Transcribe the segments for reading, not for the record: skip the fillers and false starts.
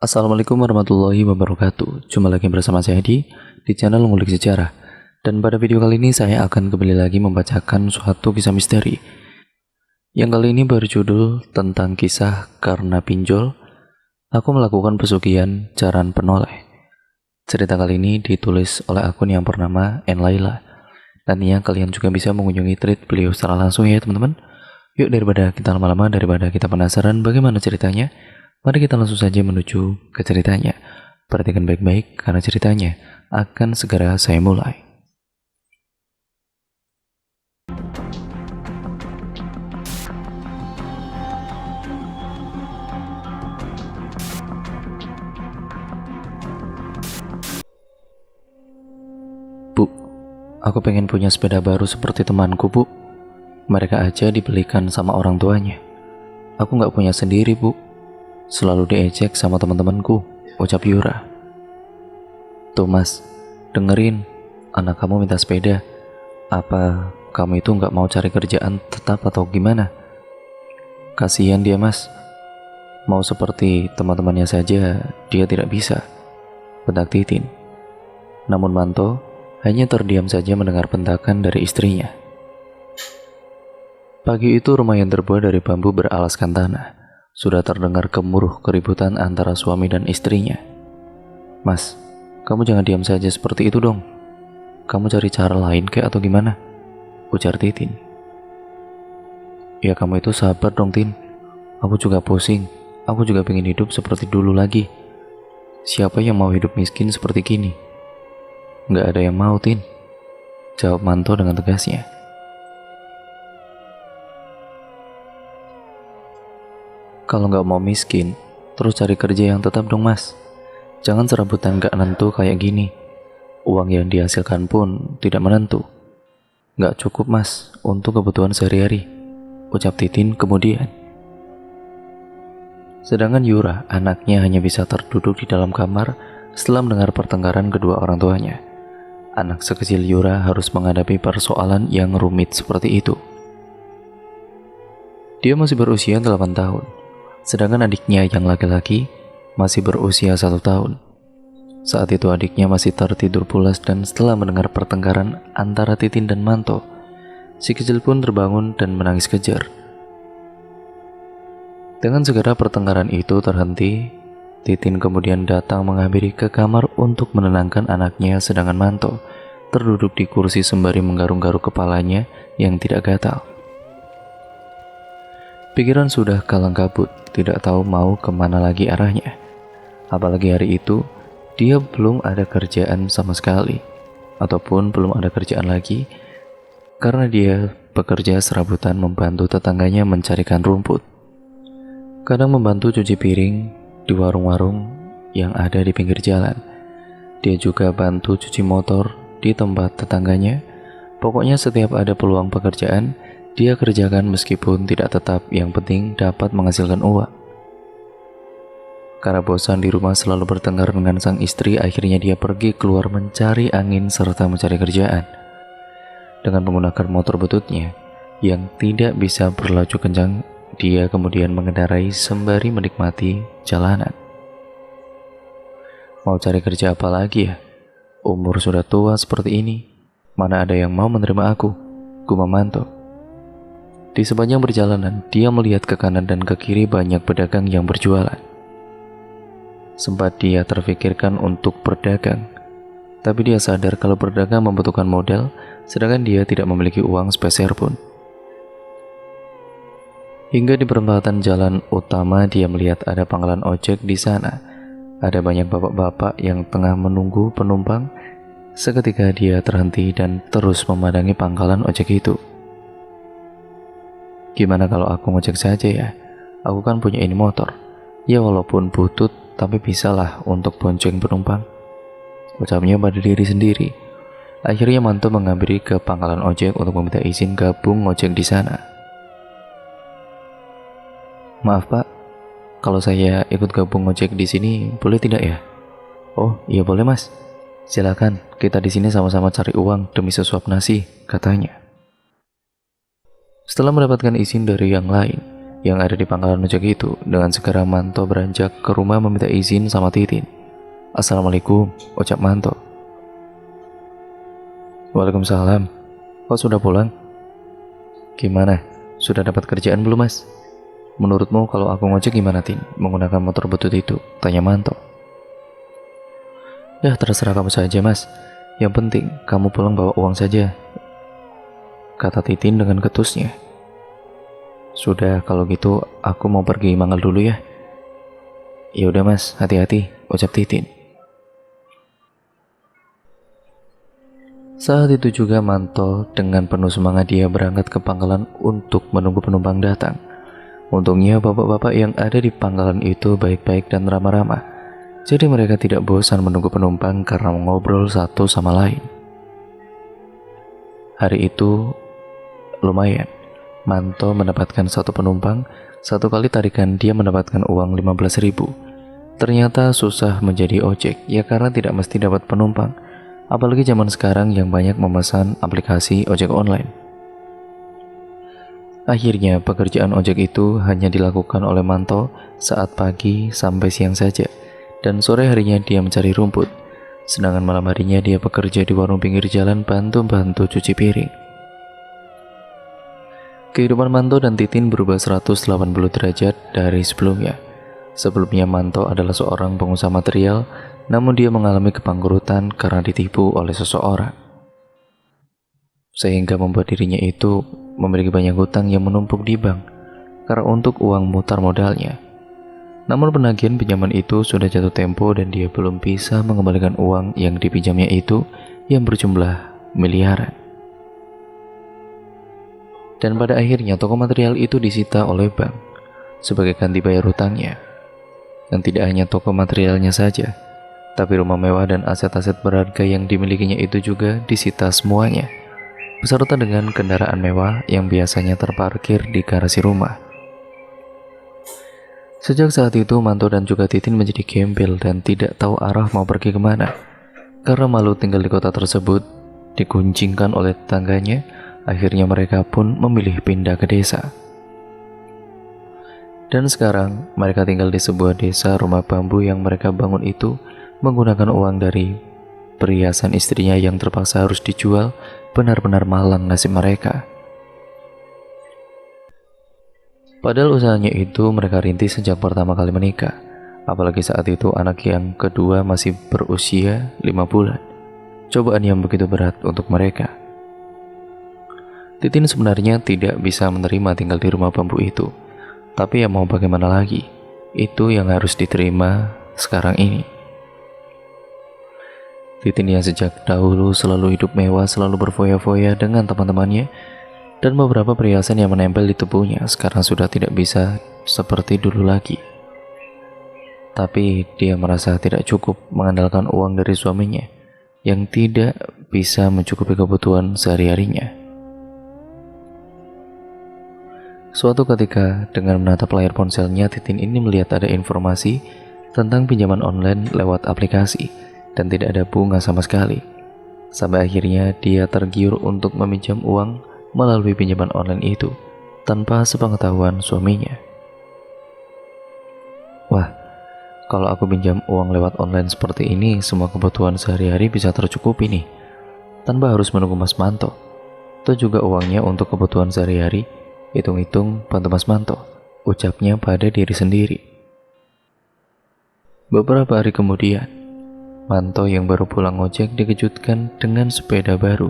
Assalamualaikum warahmatullahi wabarakatuh. Jumpa lagi bersama saya di channel Ngulik Sejarah. Dan pada video kali ini saya akan kembali lagi membacakan suatu kisah misteri. Yang kali ini berjudul tentang kisah karena pinjol, aku melakukan pesugihan jaran penoleh. Cerita kali ini ditulis oleh akun yang bernama Enlaila. Dan ya, kalian juga bisa mengunjungi thread beliau secara langsung ya teman-teman. Yuk, daripada kita lama-lama, daripada kita penasaran bagaimana ceritanya, mari kita langsung saja menuju ke ceritanya. Perhatikan baik-baik karena ceritanya akan segera saya mulai. Bu, aku pengen punya sepeda baru seperti temanku, Bu. Mereka aja dibelikan sama orang tuanya. Aku nggak punya sendiri, Bu. Selalu diejek sama teman-temanku, ucap Yura. Tuh Mas, dengerin, anak kamu minta sepeda. Apa kamu itu nggak mau cari kerjaan tetap atau gimana? Kasihan dia Mas, mau seperti teman-temannya saja dia tidak bisa, bentak Titin. Namun Manto hanya terdiam saja mendengar bentakan dari istrinya. Pagi itu rumah yang terbuat dari bambu beralaskan tanah. Sudah terdengar gemuruh keributan antara suami dan istrinya. Mas, kamu jangan diam saja seperti itu dong. Kamu cari cara lain kek atau gimana? Ujar Titin. Ya kamu itu sabar dong Tin. Aku juga pusing. Aku juga pengen hidup seperti dulu lagi. Siapa yang mau hidup miskin seperti gini? Nggak ada yang mau Tin, jawab Manto dengan tegasnya. Kalau nggak mau miskin, terus cari kerja yang tetap dong Mas. Jangan serabutan nggak nentu kayak gini. Uang yang dihasilkan pun tidak menentu. Nggak cukup Mas untuk kebutuhan sehari-hari, ucap Titin kemudian. Sedangkan Yura, anaknya hanya bisa terduduk di dalam kamar setelah mendengar pertengkaran kedua orang tuanya. Anak sekecil Yura harus menghadapi persoalan yang rumit seperti itu. Dia masih berusia 8 tahun. Sedangkan adiknya yang laki-laki masih berusia 1 tahun. Saat itu adiknya masih tertidur pulas dan setelah mendengar pertengkaran antara Titin dan Manto, si kecil pun terbangun dan menangis kejar. Dengan segera pertengkaran itu terhenti, Titin kemudian datang menghampiri ke kamar untuk menenangkan anaknya, sedangkan Manto terduduk di kursi sembari menggaruk-garuk kepalanya yang tidak gatal. Pikiran sudah kalang kabut, tidak tahu mau kemana lagi arahnya. Apalagi hari itu, dia belum ada kerjaan sama sekali, ataupun belum ada kerjaan lagi, karena dia bekerja serabutan membantu tetangganya mencarikan rumput. Kadang membantu cuci piring di warung-warung yang ada di pinggir jalan. Dia juga bantu cuci motor di tempat tetangganya. Pokoknya setiap ada peluang pekerjaan, dia kerjakan meskipun tidak tetap, yang penting dapat menghasilkan uang. Karena bosan di rumah selalu bertengkar dengan sang istri, akhirnya dia pergi keluar mencari angin serta mencari kerjaan. Dengan menggunakan motor bututnya yang tidak bisa berlaju kencang, dia kemudian mengendarai sembari menikmati jalanan. Mau cari kerja apa lagi ya? Umur sudah tua seperti ini, mana ada yang mau menerima aku, gumam Manto. Di sepanjang perjalanan, dia melihat ke kanan dan ke kiri banyak pedagang yang berjualan. Sempat dia terfikirkan untuk berdagang, tapi dia sadar kalau berdagang membutuhkan modal, sedangkan dia tidak memiliki uang sepeser pun. Hingga di perempatan jalan utama, dia melihat ada pangkalan ojek di sana. Ada banyak bapak-bapak yang tengah menunggu penumpang. Seketika dia terhenti dan terus memandangi pangkalan ojek itu. Gimana kalau aku ngojek saja ya? Aku kan punya ini motor. Ya walaupun butut, tapi bisalah untuk bonceng penumpang, ucapnya pada diri sendiri. Akhirnya Manto menghampiri ke pangkalan ojek untuk meminta izin gabung ngojek di sana. Maaf Pak, kalau saya ikut gabung ngojek di sini boleh tidak ya? Oh iya boleh Mas. Silakan, kita di sini sama-sama cari uang demi sesuap nasi, katanya. Setelah mendapatkan izin dari yang lain, yang ada di pangkalan ojek itu. Dengan segera Manto beranjak ke rumah meminta izin sama Titin. "Assalamualaikum," ucap Manto. "Waalaikumsalam. Kok sudah pulang? Gimana? Sudah dapat kerjaan belum, Mas? Menurutmu kalau aku ngojek gimana, Tin? Menggunakan motor butut itu?" tanya Manto. "Ya terserah kamu saja, Mas. Yang penting kamu pulang bawa uang saja," kata Titin dengan ketusnya. "Sudah, kalau gitu aku mau pergi manggal dulu ya." "Ya udah Mas, hati-hati," ucap Titin. Saat itu juga Manto dengan penuh semangat dia berangkat ke pangkalan untuk menunggu penumpang datang. Untungnya bapak-bapak yang ada di pangkalan itu baik-baik dan ramah-ramah. Jadi mereka tidak bosan menunggu penumpang karena ngobrol satu sama lain. Hari itu lumayan. Manto mendapatkan satu penumpang, satu kali tarikan dia mendapatkan uang 15.000. Ternyata susah menjadi ojek, ya karena tidak mesti dapat penumpang. Apalagi zaman sekarang yang banyak memesan aplikasi ojek online. Akhirnya pekerjaan ojek itu hanya dilakukan oleh Manto saat pagi sampai siang saja. Dan sore harinya dia mencari rumput. Sedangkan malam harinya dia bekerja di warung pinggir jalan bantu-bantu cuci piring. Kehidupan Manto dan Titin berubah 180 derajat dari sebelumnya. Sebelumnya Manto adalah seorang pengusaha material, namun dia mengalami kebangkrutan karena ditipu oleh seseorang. Sehingga membuat dirinya itu memiliki banyak hutang yang menumpuk di bank karena untuk uang mutar modalnya. Namun penagihan pinjaman itu sudah jatuh tempo dan dia belum bisa mengembalikan uang yang dipinjamnya itu yang berjumlah miliaran. Dan pada akhirnya toko material itu disita oleh bank sebagai ganti bayar hutangnya. Dan tidak hanya toko materialnya saja, tapi rumah mewah dan aset-aset berharga yang dimilikinya itu juga disita semuanya, beserta dengan kendaraan mewah yang biasanya terparkir di garasi rumah. Sejak saat itu Manto dan juga Titin menjadi gembel dan tidak tahu arah mau pergi kemana. Karena malu tinggal di kota tersebut, dikuncingkan oleh tetangganya. Akhirnya mereka pun memilih pindah ke desa. Dan sekarang mereka tinggal di sebuah desa rumah bambu yang mereka bangun itu menggunakan uang dari perhiasan istrinya yang terpaksa harus dijual. Benar-benar malang nasib mereka. Padahal usahanya itu mereka rintis sejak pertama kali menikah. Apalagi saat itu anak yang kedua masih berusia 5 bulan. Cobaan yang begitu berat untuk mereka. Titin sebenarnya tidak bisa menerima tinggal di rumah bambu itu. Tapi ya mau bagaimana lagi, itu yang harus diterima sekarang ini. Titin yang sejak dahulu selalu hidup mewah, selalu berfoya-foya dengan teman-temannya, dan beberapa perhiasan yang menempel di tubuhnya sekarang sudah tidak bisa seperti dulu lagi. Tapi dia merasa tidak cukup mengandalkan uang dari suaminya yang tidak bisa mencukupi kebutuhan sehari-harinya. Suatu ketika, dengan menatap layar ponselnya, Titin ini melihat ada informasi tentang pinjaman online lewat aplikasi dan tidak ada bunga sama sekali. Sampai akhirnya dia tergiur untuk meminjam uang melalui pinjaman online itu tanpa sepengetahuan suaminya. Wah, kalau aku pinjam uang lewat online seperti ini, semua kebutuhan sehari-hari bisa tercukupi nih, tanpa harus menunggu Mas Manto. Itu juga uangnya untuk kebutuhan sehari-hari. Hitung-hitung bantu Mas Manto, ucapnya pada diri sendiri. Beberapa hari kemudian, Manto yang baru pulang ojek dikejutkan dengan sepeda baru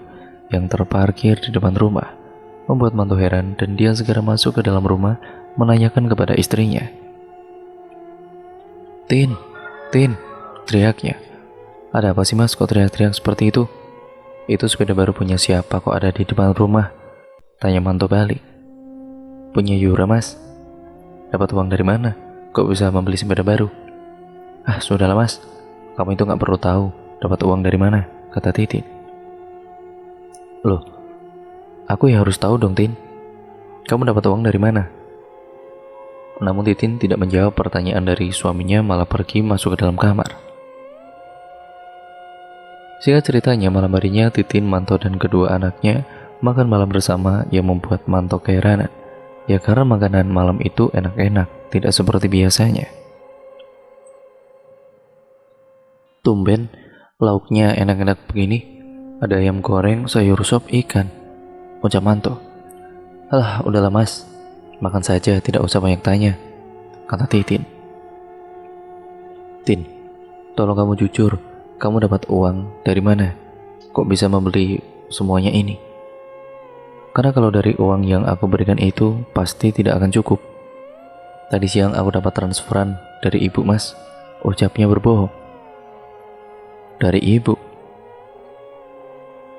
yang terparkir di depan rumah. Membuat Manto heran dan dia segera masuk ke dalam rumah menanyakan kepada istrinya. Tin, teriaknya. "Ada apa sih Mas, kok teriak-teriak seperti itu?" "Itu sepeda baru punya siapa kok ada di depan rumah?" tanya Manto balik. "Punya Yura Mas." "Dapat uang dari mana? Kok bisa membeli sepeda baru?" "Ah sudahlah Mas, kamu itu gak perlu tahu dapat uang dari mana," kata Titin. "Loh, aku ya harus tahu dong Tin. Kamu dapat uang dari mana?" Namun Titin tidak menjawab pertanyaan dari suaminya, malah pergi masuk ke dalam kamar. Singkat ceritanya, malam harinya Titin, Manto dan kedua anaknya makan malam bersama yang membuat Manto keheranan. Ya karena makanan malam itu enak-enak, tidak seperti biasanya. Tumben, lauknya enak-enak begini. Ada ayam goreng, sayur sop, ikan. Ucap Manto. Alah, udahlah mas. Makan saja, tidak usah banyak tanya, kata Titin. Tin, tolong kamu jujur. Kamu dapat uang dari mana? Kok bisa membeli semuanya ini? Karena kalau dari uang yang aku berikan itu, pasti tidak akan cukup. Tadi siang aku dapat transferan dari ibu mas. Ucapnya berbohong. Dari ibu?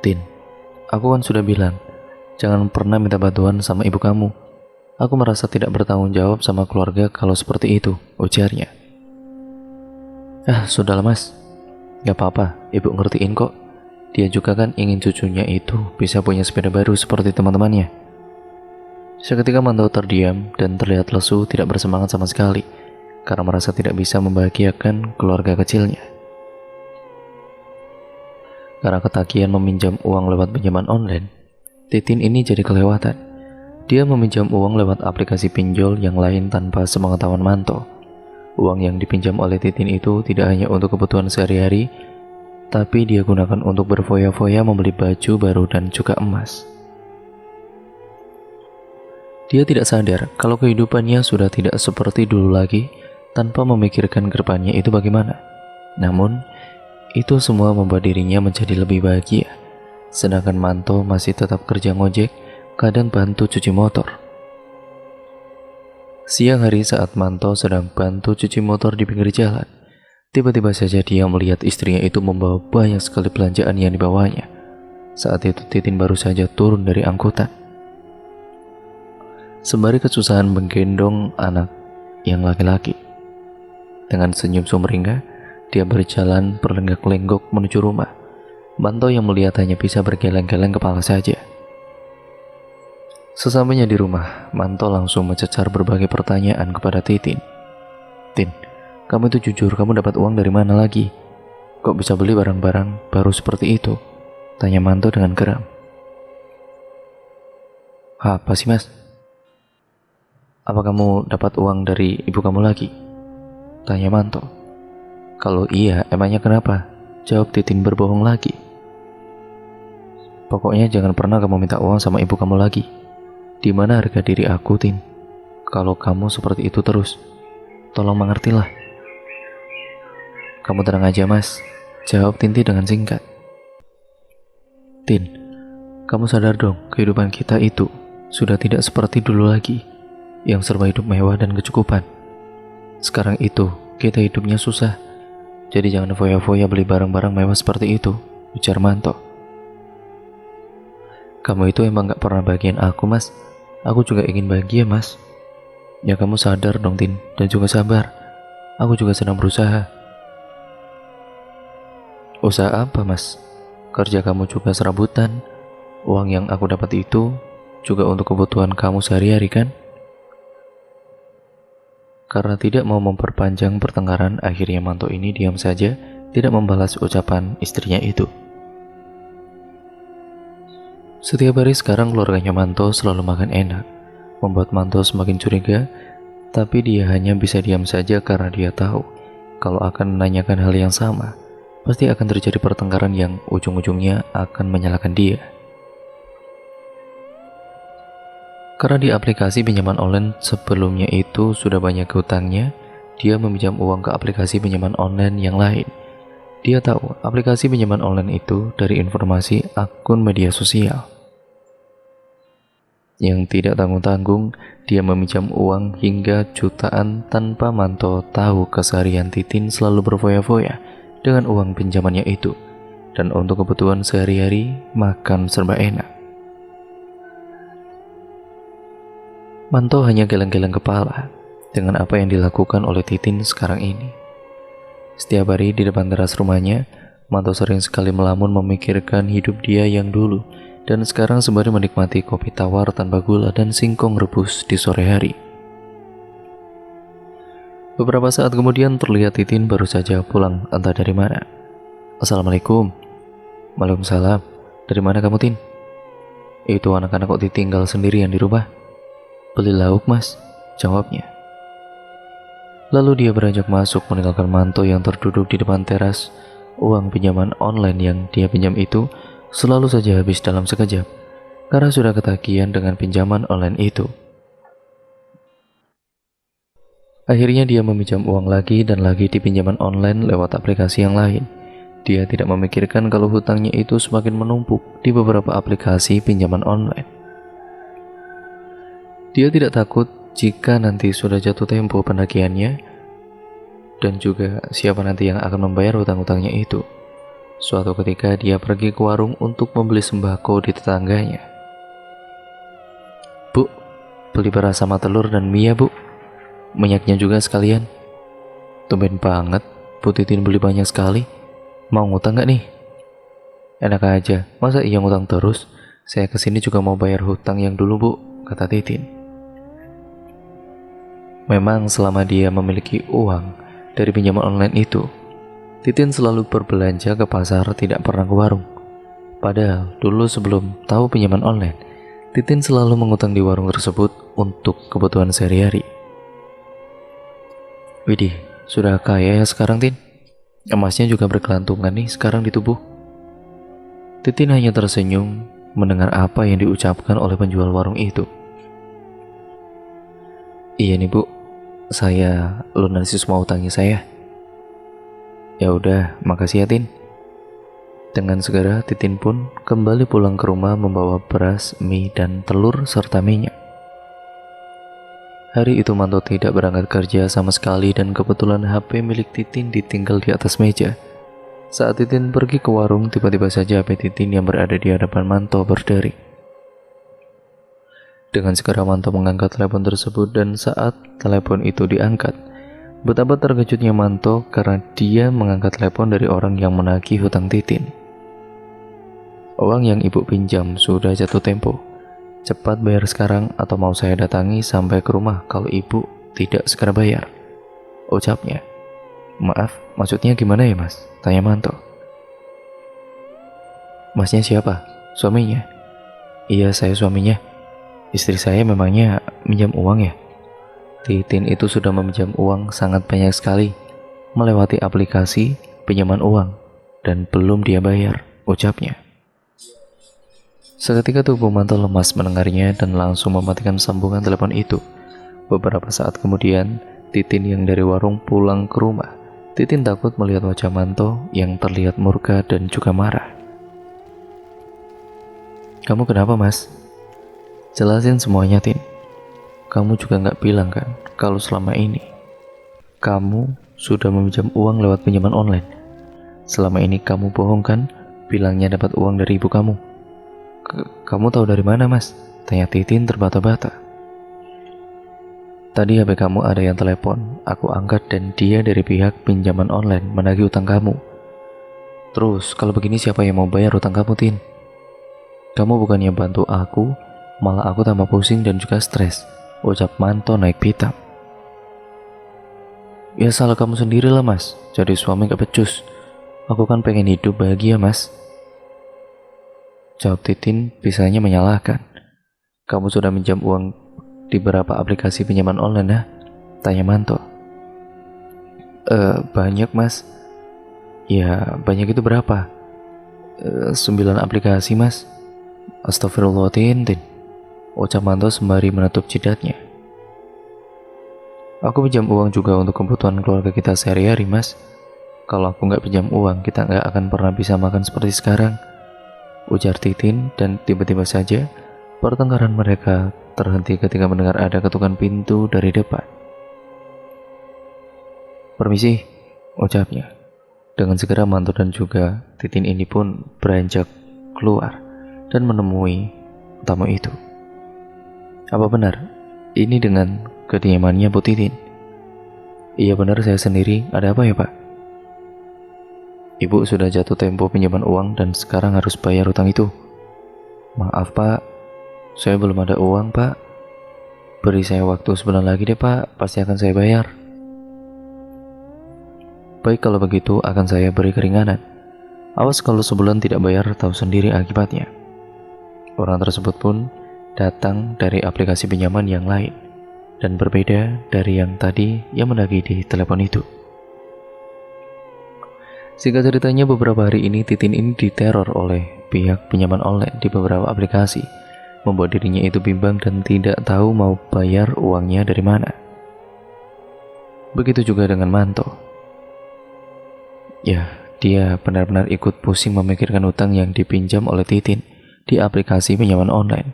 Tin, aku kan sudah bilang, jangan pernah minta bantuan sama ibu kamu. Aku merasa tidak bertanggung jawab sama keluarga kalau seperti itu, ujarnya. Sudahlah mas, gak apa-apa, ibu ngertiin kok. Dia juga kan ingin cucunya itu bisa punya sepeda baru seperti teman-temannya. Seketika Manto terdiam dan terlihat lesu, tidak bersemangat sama sekali, karena merasa tidak bisa membahagiakan keluarga kecilnya. Karena ketagihan meminjam uang lewat pinjaman online, Titin ini jadi kelewatan. Dia meminjam uang lewat aplikasi pinjol yang lain tanpa sepengetahuan Manto. Uang yang dipinjam oleh Titin itu tidak hanya untuk kebutuhan sehari-hari, tapi dia gunakan untuk berfoya-foya membeli baju baru dan juga emas. Dia tidak sadar kalau kehidupannya sudah tidak seperti dulu lagi, tanpa memikirkan ke depannya itu bagaimana. Namun, itu semua membuat dirinya menjadi lebih bahagia. Sedangkan Manto masih tetap kerja ngojek, kadang bantu cuci motor. Siang hari saat Manto sedang bantu cuci motor di pinggir jalan, tiba-tiba saja dia melihat istrinya itu membawa banyak sekali belanjaan yang dibawanya. Saat itu Titin baru saja turun dari angkutan. Sembari kesusahan menggendong anak yang laki-laki, dengan senyum sumringah, dia berjalan berlenggak-lenggok menuju rumah. Manto yang melihat hanya bisa bergeleng-geleng kepala saja. Sesampainya di rumah, Manto langsung mencecar berbagai pertanyaan kepada Titin. Tin, kamu itu jujur, kamu dapat uang dari mana lagi? Kok bisa beli barang-barang baru seperti itu? Tanya Manto dengan geram. Apa sih mas? Apa kamu dapat uang dari ibu kamu lagi? Tanya Manto. Kalau iya, emangnya kenapa? Jawab Titin berbohong lagi. Pokoknya jangan pernah kamu minta uang sama ibu kamu lagi. Di mana harga diri aku, Tin? Kalau kamu seperti itu terus, tolong mengertilah. Kamu tenang aja, Mas. Jawab Tinti dengan singkat. Tin, kamu sadar dong, kehidupan kita itu sudah tidak seperti dulu lagi, yang serba hidup mewah dan kecukupan. Sekarang itu, kita hidupnya susah. Jadi jangan foya-foya beli barang-barang mewah seperti itu, ujar Manto. Kamu itu emang gak pernah bahagiain aku, Mas. Aku juga ingin bahagia, Mas. Ya kamu sadar dong, Tin, dan juga sabar. Aku juga sedang berusaha. Usaha apa, Mas? Kerja kamu juga serabutan. Uang yang aku dapat itu juga untuk kebutuhan kamu sehari-hari, kan? Karena tidak mau memperpanjang pertengkaran, akhirnya Manto ini diam saja, tidak membalas ucapan istrinya itu. Setiap hari sekarang keluarganya Manto selalu makan enak, membuat Manto semakin curiga, tapi dia hanya bisa diam saja karena dia tahu kalau akan menanyakan hal yang sama, pasti akan terjadi pertengkaran yang ujung-ujungnya akan menyalahkan dia. Karena di aplikasi pinjaman online sebelumnya itu sudah banyak hutangnya, dia meminjam uang ke aplikasi pinjaman online yang lain. Dia tahu aplikasi pinjaman online itu dari informasi akun media sosial. Yang tidak tanggung-tanggung, dia meminjam uang hingga jutaan tanpa Manto tahu keseharian Titin selalu berfoya-foya dengan uang pinjamannya itu. Dan untuk kebutuhan sehari-hari, makan serba enak. Manto hanya geleng-geleng kepala dengan apa yang dilakukan oleh Titin sekarang ini. Setiap hari di depan teras rumahnya, Manto sering sekali melamun memikirkan hidup dia yang dulu dan sekarang sembari menikmati kopi tawar tanpa gula dan singkong rebus di sore hari. Beberapa saat kemudian terlihat Titin baru saja pulang entah dari mana. Assalamualaikum. Waalaikumsalam. Dari mana kamu, Tin? Itu anak-anak kok ditinggal sendirian di rumah? Beli lauk mas, jawabnya. Lalu dia beranjak masuk meninggalkan Manto yang terduduk di depan teras. Uang pinjaman online yang dia pinjam itu selalu saja habis dalam sekejap, karena sudah ketagihan dengan pinjaman online itu. Akhirnya dia meminjam uang lagi dan lagi di pinjaman online lewat aplikasi yang lain. Dia tidak memikirkan kalau hutangnya itu semakin menumpuk di beberapa aplikasi pinjaman online. Dia tidak takut jika nanti sudah jatuh tempo penagihannya, dan juga siapa nanti yang akan membayar hutang-hutangnya itu. Suatu ketika dia pergi ke warung untuk membeli sembako di tetangganya. "Bu, beli beras sama telur dan mie ya bu, minyaknya juga sekalian." "Tumben banget, Bu Titin beli banyak sekali. Mau ngutang gak nih?" "Enak aja, masa iya ngutang terus? Saya kesini juga mau bayar hutang yang dulu bu," kata Titin. Memang selama dia memiliki uang dari pinjaman online itu, Titin selalu berbelanja ke pasar, tidak pernah ke warung. Padahal dulu sebelum tahu pinjaman online, Titin selalu mengutang di warung tersebut untuk kebutuhan sehari-hari. "Widih, sudah kaya ya sekarang Tin? Emasnya juga berkelantungan nih sekarang di tubuh." Titin hanya tersenyum mendengar apa yang diucapkan oleh penjual warung itu. "Iya nih bu, saya lunasi semua utangnya saya." "Ya udah, makasih ya Tin." Dengan segera Titin pun kembali pulang ke rumah membawa beras, mie, dan telur serta minyak. Hari itu Manto tidak berangkat kerja sama sekali dan kebetulan HP milik Titin ditinggal di atas meja. Saat Titin pergi ke warung, tiba-tiba saja HP Titin yang berada di hadapan Manto berdering. Dengan segera Manto mengangkat telepon tersebut, dan saat telepon itu diangkat, betapa terkejutnya Manto karena dia mengangkat telepon dari orang yang menagih hutang Titin. "Uang yang ibu pinjam sudah jatuh tempo. Cepat bayar sekarang atau mau saya datangi sampai ke rumah kalau ibu tidak segera bayar," ucapnya. "Maaf, maksudnya gimana ya mas?" tanya Manto. "Masnya siapa? Suaminya?" "Iya, saya suaminya. Istri saya memangnya minjam uang ya?" Titin itu sudah meminjam uang sangat banyak sekali, melewati aplikasi pinjaman uang, dan belum dia bayar, ucapnya. Seketika tubuh Manto lemas mendengarnya dan langsung mematikan sambungan telepon itu. Beberapa saat kemudian, Titin yang dari warung pulang ke rumah. Titin takut melihat wajah Manto yang terlihat murka dan juga marah. "Kamu kenapa mas? Jelasin semuanya Tin. Kamu juga nggak bilang kan kalau selama ini kamu sudah meminjam uang lewat pinjaman online. Selama ini kamu bohong kan, bilangnya dapat uang dari ibu kamu." Kamu tahu dari mana mas?" tanya Titin terbata-bata. "Tadi HP kamu ada yang telepon, aku angkat dan dia dari pihak pinjaman online menagih utang kamu. Terus kalau begini siapa yang mau bayar utang kamu Tin? Kamu bukannya bantu aku, malah aku tambah pusing dan juga stres," ucap Manto naik pitam. "Ya salah kamu sendiri lah mas, jadi suami gak becus. Aku kan pengen hidup bahagia mas," jawab Titin bisanya menyalahkan. "Kamu sudah minjam uang di beberapa aplikasi pinjaman online ya?" tanya Manto. Banyak mas." "Ya banyak itu berapa?" 9 aplikasi mas." "Astagfirullah Tin," ucap Manto sembari menutup jidatnya. "Aku pinjam uang juga untuk kebutuhan keluarga kita sehari-hari mas. Kalau aku nggak pinjam uang, kita nggak akan pernah bisa makan seperti sekarang," ujar Titin, dan tiba-tiba saja pertengkaran mereka terhenti ketika mendengar ada ketukan pintu dari depan. "Permisi," ucapnya. Dengan segera Manto dan juga Titin ini pun beranjak keluar dan menemui tamu itu. "Apa benar ini dengan kediamannya Bu Titin?" "Iya benar, saya sendiri. Ada apa ya pak?" "Ibu sudah jatuh tempo pinjaman uang dan sekarang harus bayar utang itu." "Maaf pak, saya belum ada uang pak. Beri saya waktu sebulan lagi deh pak, pasti akan saya bayar." "Baik kalau begitu akan saya beri keringanan. Awas kalau sebulan tidak bayar, tahu sendiri akibatnya." Orang tersebut pun datang dari aplikasi pinjaman yang lain dan berbeda dari yang tadi yang menagih di telepon itu. Singkat ceritanya, beberapa hari ini Titin ini diteror oleh pihak pinjaman online di beberapa aplikasi, membuat dirinya itu bimbang dan tidak tahu mau bayar uangnya dari mana. Begitu juga dengan Manto. Ya, dia benar-benar ikut pusing memikirkan utang yang dipinjam oleh Titin di aplikasi pinjaman online.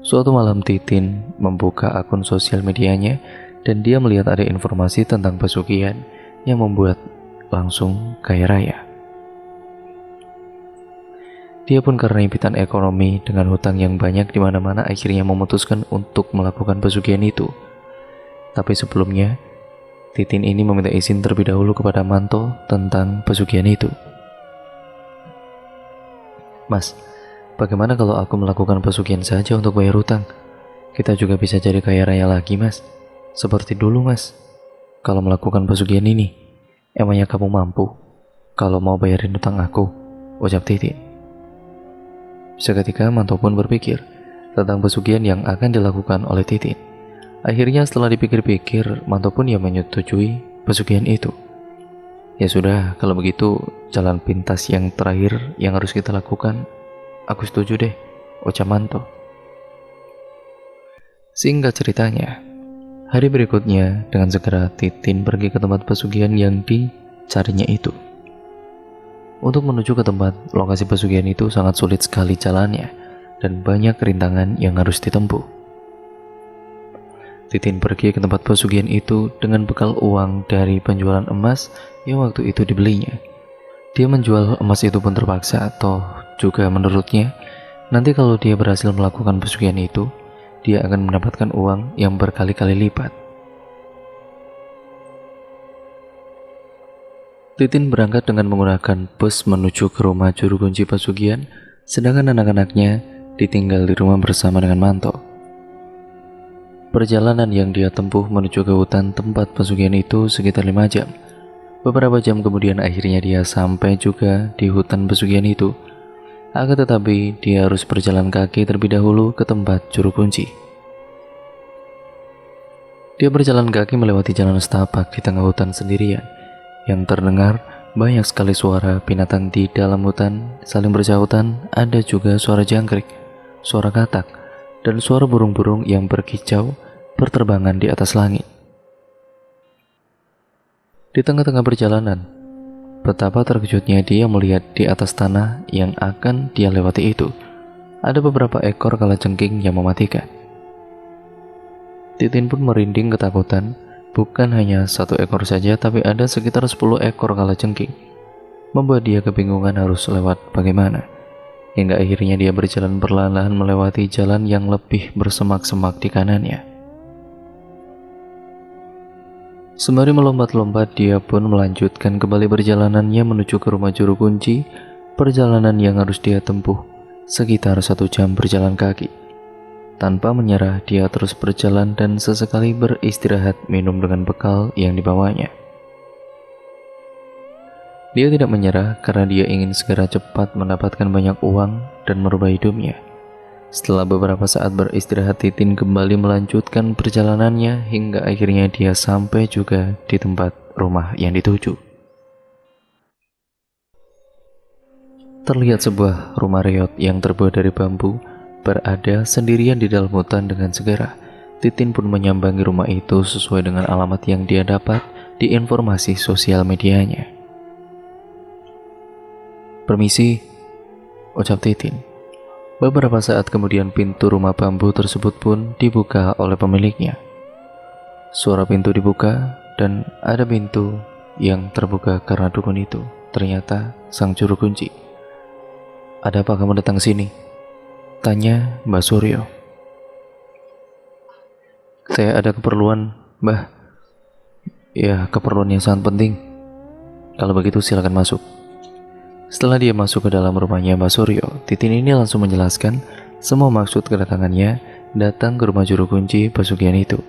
Suatu malam Titin membuka akun sosial medianya dan dia melihat ada informasi tentang pesugihan yang membuat langsung kaya raya. Dia pun karena impitan ekonomi dengan hutang yang banyak di mana-mana akhirnya memutuskan untuk melakukan pesugihan itu. Tapi sebelumnya, Titin ini meminta izin terlebih dahulu kepada Manto tentang pesugihan itu. "Mas, bagaimana kalau aku melakukan pesugihan saja untuk bayar hutang? Kita juga bisa jadi kaya raya lagi, Mas. Seperti dulu, Mas. Kalau melakukan pesugihan ini, emangnya kamu mampu kalau mau bayarin hutang aku?" ucap Titin. Seketika Manto pun berpikir tentang pesugihan yang akan dilakukan oleh Titin. Akhirnya setelah dipikir-pikir, Manto pun menyetujui pesugihan itu. "Ya sudah, kalau begitu jalan pintas yang terakhir yang harus kita lakukan, aku setuju deh," ucap Manto. Singkat ceritanya, hari berikutnya dengan segera Titin pergi ke tempat pesugihan yang dicarinya itu. Untuk menuju ke tempat lokasi pesugihan itu sangat sulit sekali jalannya dan banyak rintangan yang harus ditempuh. Titin pergi ke tempat pesugihan itu dengan bekal uang dari penjualan emas yang waktu itu dibelinya. Dia menjual emas itu pun terpaksa, atau juga menurutnya, nanti kalau dia berhasil melakukan pesugihan itu, dia akan mendapatkan uang yang berkali-kali lipat. Titin berangkat dengan menggunakan bus menuju ke rumah juru kunci pesugihan, sedangkan anak-anaknya ditinggal di rumah bersama dengan Manto. Perjalanan yang dia tempuh menuju ke hutan tempat pesugihan itu sekitar 5 jam. Beberapa jam kemudian akhirnya dia sampai juga di hutan pesugihan itu. Akan tetapi dia harus berjalan kaki terlebih dahulu ke tempat juru kunci. Dia berjalan kaki melewati jalan setapak di tengah hutan sendirian, yang terdengar banyak sekali suara binatang di dalam hutan saling bersahutan. Ada juga suara jangkrik, suara katak, dan suara burung-burung yang berkicau berterbangan di atas langit. Di tengah-tengah perjalanan, betapa terkejutnya dia melihat di atas tanah yang akan dia lewati itu, ada beberapa ekor kalajengking yang mematikan. Titin pun merinding ketakutan. Bukan hanya satu ekor saja, tapi ada sekitar 10 ekor kalajengking, membuat dia kebingungan harus lewat bagaimana. Hingga akhirnya dia berjalan perlahan-lahan melewati jalan yang lebih bersemak-semak di kanannya. Sembari melompat-lompat, dia pun melanjutkan kembali perjalanannya menuju ke rumah juru kunci. Perjalanan yang harus dia tempuh sekitar 1 jam berjalan kaki. Tanpa menyerah, dia terus berjalan dan sesekali beristirahat minum dengan bekal yang dibawanya. Dia tidak menyerah karena dia ingin segera cepat mendapatkan banyak uang dan merubah hidupnya. Setelah beberapa saat beristirahat, Titin kembali melanjutkan perjalanannya hingga akhirnya dia sampai juga di tempat rumah yang dituju. Terlihat sebuah rumah reot yang terbuat dari bambu berada sendirian di dalam hutan. Dengan segera, Titin pun menyambangi rumah itu sesuai dengan alamat yang dia dapat di informasi sosial medianya. "Permisi," ucap Titin. Beberapa saat kemudian pintu rumah bambu tersebut pun dibuka oleh pemiliknya. Suara pintu dibuka dan ada pintu yang terbuka karena dukun itu ternyata sang juru kunci. "Ada apa kamu datang sini?" tanya Mbak Suryo. "Saya ada keperluan, Mbah." "Ya, keperluan yang sangat penting. Kalau begitu silakan masuk." Setelah dia masuk ke dalam rumahnya Mbak Suryo, Titin ini langsung menjelaskan semua maksud kedatangannya datang ke rumah juru kunci pesugihan itu.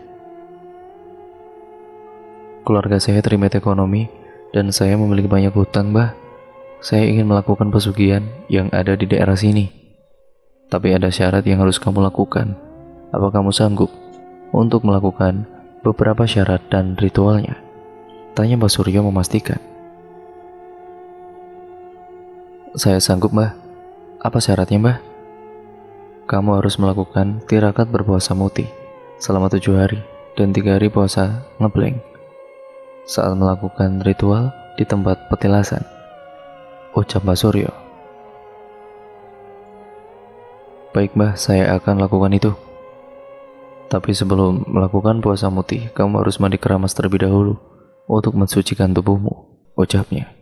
"Keluarga saya terlibat ekonomi dan saya memiliki banyak hutang, Mbah. Saya ingin melakukan pesugihan yang ada di daerah sini. Tapi ada syarat yang harus kamu lakukan. Apa kamu sanggup untuk melakukan beberapa syarat dan ritualnya? Tanya Mbah Suryo memastikan. Saya sanggup, Mbah. Apa syaratnya, Mbah? Kamu harus melakukan tirakat berpuasa muti selama 7 hari dan 3 hari puasa ngeblank. Saat melakukan ritual di tempat petilasan, ucap Mbah Suryo. Baik, Mbah, saya akan lakukan itu. Tapi sebelum melakukan puasa muti, kamu harus mandi keramas terlebih dahulu untuk mensucikan tubuhmu, ucapnya.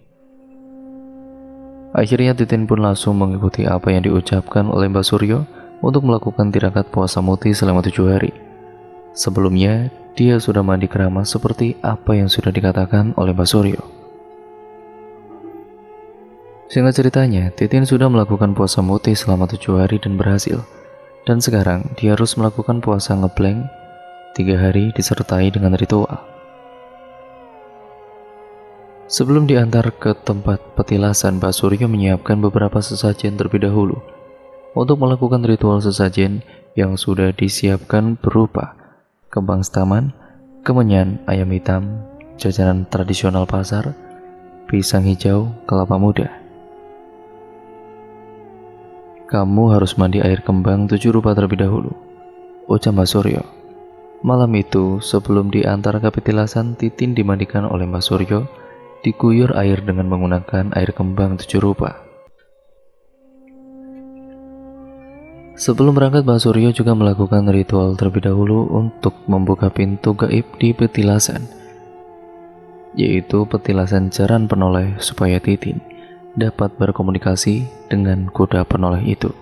Akhirnya Titin pun langsung mengikuti apa yang diucapkan oleh Mbah Suryo untuk melakukan tirakat puasa muti selama 7 hari. Sebelumnya, dia sudah mandi keramas seperti apa yang sudah dikatakan oleh Mbah Suryo. Singkat ceritanya, Titin sudah melakukan puasa muti selama 7 hari dan berhasil. Dan sekarang, dia harus melakukan puasa ngeblank 3 hari disertai dengan ritual. Sebelum diantar ke tempat petilasan, Mbah Suryo menyiapkan beberapa sesajen terlebih dahulu. Untuk melakukan ritual sesajen yang sudah disiapkan berupa kembang setaman, kemenyan, ayam hitam, jajanan tradisional pasar, pisang hijau, kelapa muda. Kamu harus mandi air kembang 7 rupa terlebih dahulu, ucap Mbah Suryo. Malam itu, sebelum diantar ke petilasan, Titin dimandikan oleh Mbah Suryo, diguyur air dengan menggunakan air kembang 7 rupa. Sebelum berangkat, Mbah Suryo juga melakukan ritual terlebih dahulu untuk membuka pintu gaib di petilasan, yaitu petilasan jaran penoleh, supaya Titin dapat berkomunikasi dengan kuda penoleh itu.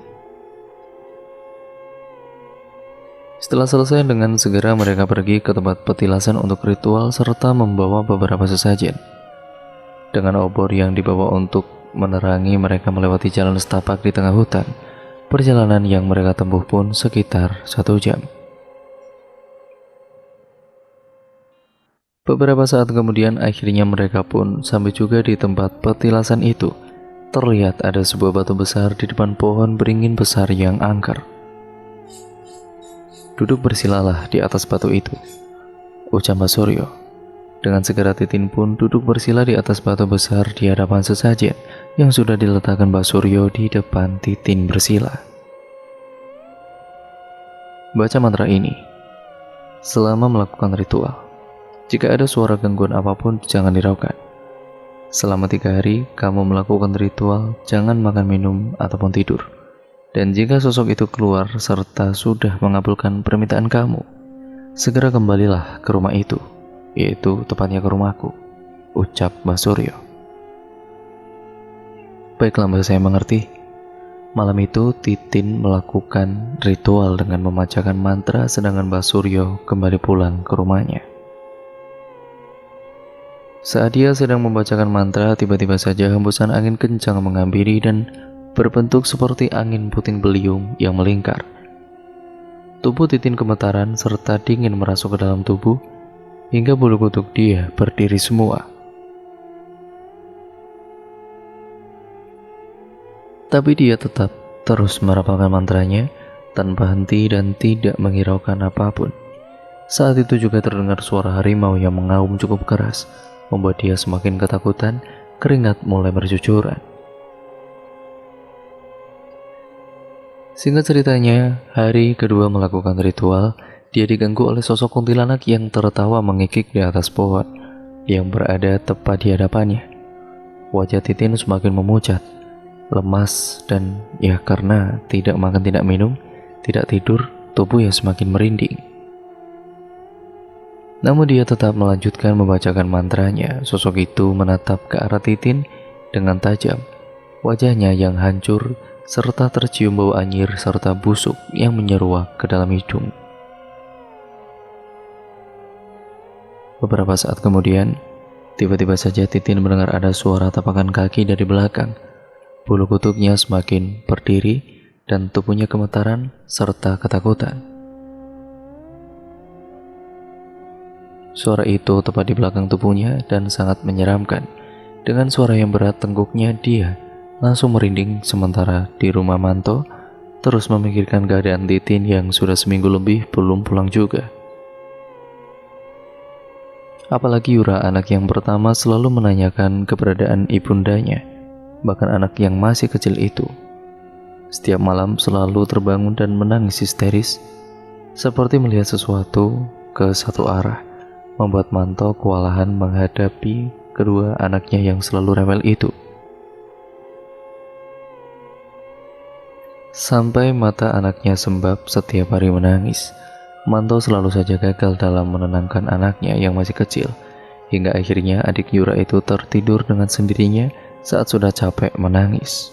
Setelah selesai dengan segera mereka pergi ke tempat petilasan untuk ritual serta membawa beberapa sesajen. Dengan obor yang dibawa untuk menerangi mereka melewati jalan setapak di tengah hutan. Perjalanan yang mereka tempuh pun sekitar 1 jam. Beberapa saat kemudian akhirnya mereka pun sampai juga di tempat petilasan itu. Terlihat ada sebuah batu besar di depan pohon beringin besar yang angker. Duduk bersilalah di atas batu itu, ucap Mbah Suryo. Dengan segera Titin pun duduk bersila di atas batu besar di hadapan sesajen yang sudah diletakkan Mbah Suryo di depan Titin bersila. Baca mantra ini selama melakukan ritual. Jika ada suara gangguan apapun, jangan diraukan. Selama 3 hari kamu melakukan ritual, jangan makan minum ataupun tidur. Dan jika sosok itu keluar serta sudah mengabulkan permintaan kamu, segera kembalilah ke rumah itu, yaitu tepatnya ke rumahku, ucap Mbah Suryo. Baiklah, Mbah, saya mengerti. Malam itu Titin melakukan ritual dengan membacakan mantra, sedangkan Mbah Suryo kembali pulang ke rumahnya. Saat dia sedang membacakan mantra, tiba-tiba saja hembusan angin kencang menghampiri dan berbentuk seperti angin puting beliung yang melingkar. Tubuh Titin gemetaran serta dingin merasuk ke dalam tubuh, hingga bulu kuduk dia berdiri semua. Tapi dia tetap terus merapalkan mantranya tanpa henti dan tidak menghiraukan apapun. Saat itu juga terdengar suara harimau yang mengaum cukup keras, membuat dia semakin ketakutan, keringat mulai bercucuran. Singkat ceritanya, hari kedua melakukan ritual, dia diganggu oleh sosok kuntilanak yang tertawa mengikik di atas pohon yang berada tepat di hadapannya. Wajah Titin semakin memucat, lemas, dan ya karena tidak makan tidak minum, tidak tidur, tubuhnya semakin merinding. Namun dia tetap melanjutkan membacakan mantranya. Sosok itu menatap ke arah Titin dengan tajam. Wajahnya yang hancur serta tercium bau anyir serta busuk yang menyeruak ke dalam hidung. Beberapa saat kemudian, tiba-tiba saja Titin mendengar ada suara tapakan kaki dari belakang. Bulu kuduknya semakin berdiri dan tubuhnya gemetaran serta ketakutan. Suara itu tepat di belakang tubuhnya dan sangat menyeramkan. Dengan suara yang berat tengguknya, dia langsung merinding, sementara di rumah Manto terus memikirkan keadaan Titin yang sudah seminggu lebih belum pulang juga. Apalagi Yura, anak yang pertama, selalu menanyakan keberadaan ibundanya, bahkan anak yang masih kecil itu. Setiap malam selalu terbangun dan menangis histeris, seperti melihat sesuatu ke satu arah, membuat Manto kewalahan menghadapi kedua anaknya yang selalu rewel itu. Sampai mata anaknya sembab setiap hari menangis, Manto selalu saja gagal dalam menenangkan anaknya yang masih kecil, hingga akhirnya adik Yura itu tertidur dengan sendirinya saat sudah capek menangis.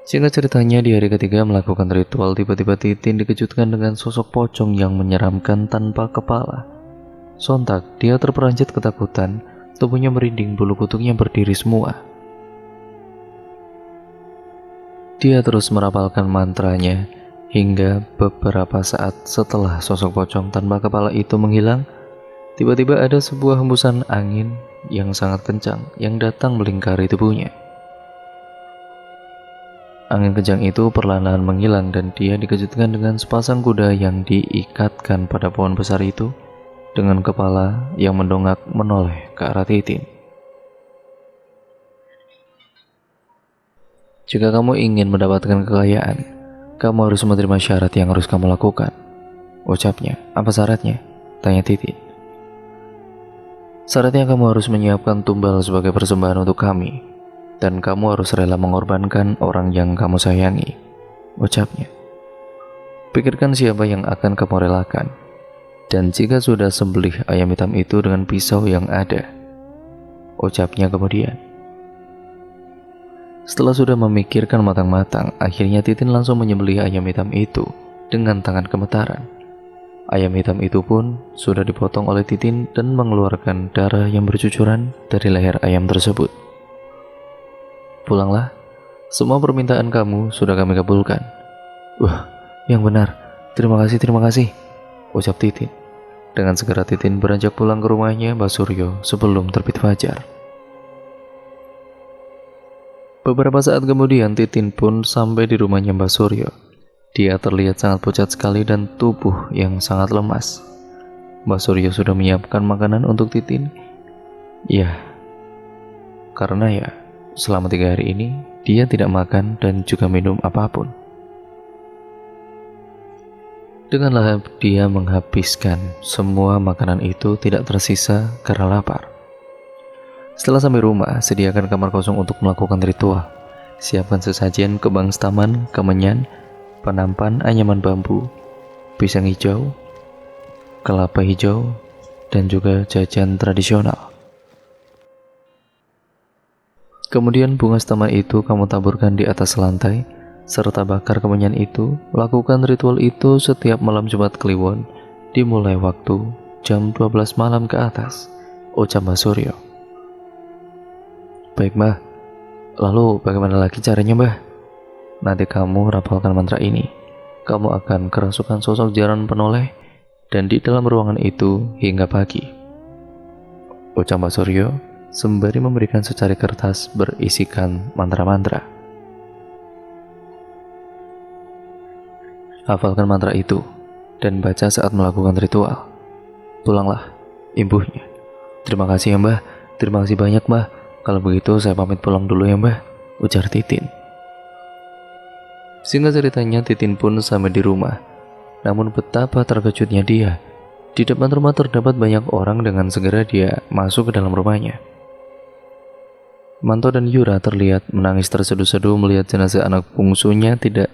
Singkat ceritanya, di hari ketiga melakukan ritual, tiba-tiba Titin dikejutkan dengan sosok pocong yang menyeramkan tanpa kepala. Sontak, dia terperanjat ketakutan, tubuhnya merinding, bulu kuduknya berdiri semua. Dia terus merapalkan mantranya, hingga beberapa saat setelah sosok pocong tanpa kepala itu menghilang, tiba-tiba ada sebuah hembusan angin yang sangat kencang yang datang melingkari tubuhnya. Angin kencang itu perlahan-lahan menghilang dan dia dikejutkan dengan sepasang kuda yang diikatkan pada pohon besar itu dengan kepala yang mendongak menoleh ke arah Titin. Jika kamu ingin mendapatkan kekayaan, kamu harus menerima syarat yang harus kamu lakukan, ucapnya. Apa syaratnya? Tanya Titin. Syaratnya kamu harus menyiapkan tumbal sebagai persembahan untuk kami, dan kamu harus rela mengorbankan orang yang kamu sayangi, ucapnya. Pikirkan siapa yang akan kamu relakan, dan jika sudah sembelih ayam hitam itu dengan pisau yang ada, ucapnya kemudian. Setelah sudah memikirkan matang-matang, akhirnya Titin langsung menyembelih ayam hitam itu dengan tangan gemetaran. Ayam hitam itu pun sudah dipotong oleh Titin dan mengeluarkan darah yang bercucuran dari leher ayam tersebut. Pulanglah, semua permintaan kamu sudah kami kabulkan. Wah, yang benar, terima kasih, ucap Titin. Dengan segera Titin beranjak pulang ke rumahnya Mbak Suryo sebelum terbit fajar. Beberapa saat kemudian Titin pun sampai di rumahnya Mbak Suryo. Dia terlihat sangat pucat sekali dan tubuh yang sangat lemas. Mbak Suryo sudah menyiapkan makanan untuk Titin. Ya, karena selama 3 hari ini dia tidak makan dan juga minum apapun. Dengan lahap dia menghabiskan semua makanan itu, tidak tersisa karena lapar. Setelah sampai rumah, sediakan kamar kosong untuk melakukan ritual. Siapkan sesajen kebang staman, kemenyan, penampan, anyaman bambu, pisang hijau, kelapa hijau, dan juga jajan tradisional. Kemudian bunga staman itu kamu taburkan di atas lantai, serta bakar kemenyan itu. Lakukan ritual itu setiap malam Jumat Kliwon, dimulai waktu jam 12 malam ke atas, ucap Mbak Suryo. Baik Mbah, lalu bagaimana lagi caranya Mbah? Nanti kamu rapalkan mantra ini. Kamu akan kerasukan sosok jaran penoleh dan di dalam ruangan itu hingga pagi, ucap Mbak Suryo sembari memberikan secari kertas berisikan mantra-mantra. Hafalkan mantra itu dan baca saat melakukan ritual. Pulanglah, imbuhnya. Terima kasih ya Mbah, terima kasih banyak Mbah. Kalau begitu saya pamit pulang dulu ya Mbah, ujar Titin. Singkat ceritanya Titin pun sampai di rumah. Namun betapa terkejutnya dia. Di depan rumah terdapat banyak orang. Dengan segera dia masuk ke dalam rumahnya. Manto dan Yura terlihat menangis terseduh-seduh melihat jenazah anak bungsunya. Tidak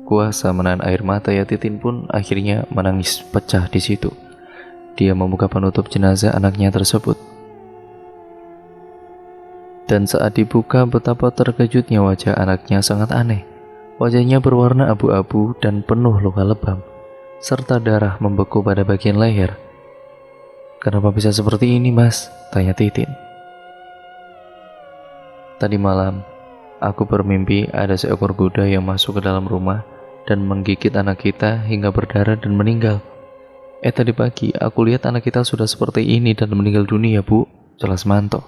kuasa menahan air mata, Titin pun akhirnya menangis pecah di situ. Dia membuka penutup jenazah anaknya tersebut. Dan saat dibuka, betapa terkejutnya wajah anaknya sangat aneh. Wajahnya berwarna abu-abu dan penuh luka lebam, serta darah membeku pada bagian leher. Kenapa bisa seperti ini Mas? Tanya Titin. Tadi malam, aku bermimpi ada seekor kuda yang masuk ke dalam rumah dan menggigit anak kita hingga berdarah dan meninggal. Tadi pagi aku lihat anak kita sudah seperti ini dan meninggal dunia Bu, jelas Manto.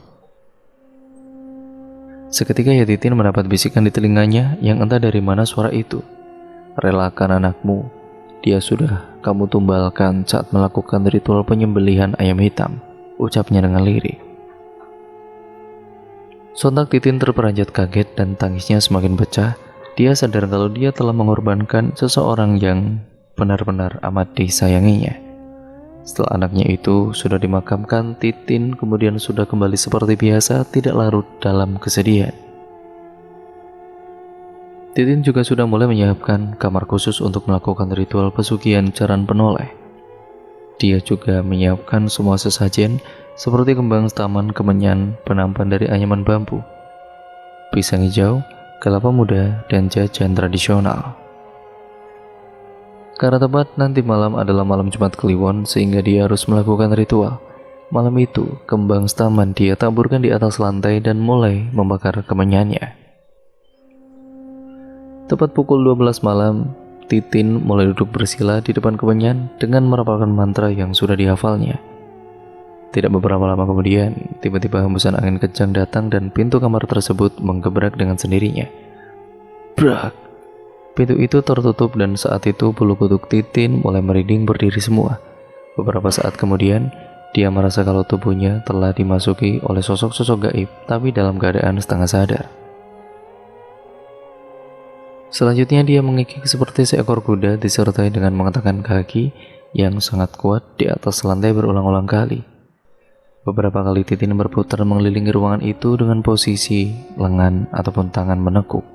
Seketika ya Titin mendapat bisikan di telinganya yang entah dari mana suara itu. Relakan anakmu, dia sudah kamu tumbalkan saat melakukan ritual penyembelihan ayam hitam, ucapnya dengan lirih. Sontak Titin terperanjat kaget dan tangisnya semakin pecah. Dia sadar kalau dia telah mengorbankan seseorang yang benar-benar amat disayanginya. Setelah anaknya itu sudah dimakamkan, Titin kemudian sudah kembali seperti biasa, tidak larut dalam kesedihan. Titin juga sudah mulai menyiapkan kamar khusus untuk melakukan ritual pesugihan Caran Penoleh. Dia juga menyiapkan semua sesajen seperti kembang taman kemenyan, penampan dari anyaman bambu, pisang hijau, kelapa muda, dan jajan tradisional. Karena tepat nanti malam adalah malam Jumat Kliwon, sehingga dia harus melakukan ritual. Malam itu, kembang taman dia taburkan di atas lantai dan mulai membakar kemenyannya. Tepat pukul 12 malam, Titin mulai duduk bersila di depan kemenyan dengan merapalkan mantra yang sudah dihafalnya. Tidak beberapa lama kemudian, tiba-tiba hembusan angin kencang datang dan pintu kamar tersebut menggebrak dengan sendirinya. Brak! Pintu itu tertutup dan saat itu bulu kuduk Titin mulai merinding berdiri semua. Beberapa saat kemudian, dia merasa kalau tubuhnya telah dimasuki oleh sosok-sosok gaib, tapi dalam keadaan setengah sadar. Selanjutnya dia mengikik seperti seekor kuda disertai dengan mengatakan kaki yang sangat kuat di atas lantai berulang-ulang kali. Beberapa kali Titin berputar mengelilingi ruangan itu dengan posisi lengan ataupun tangan menekuk.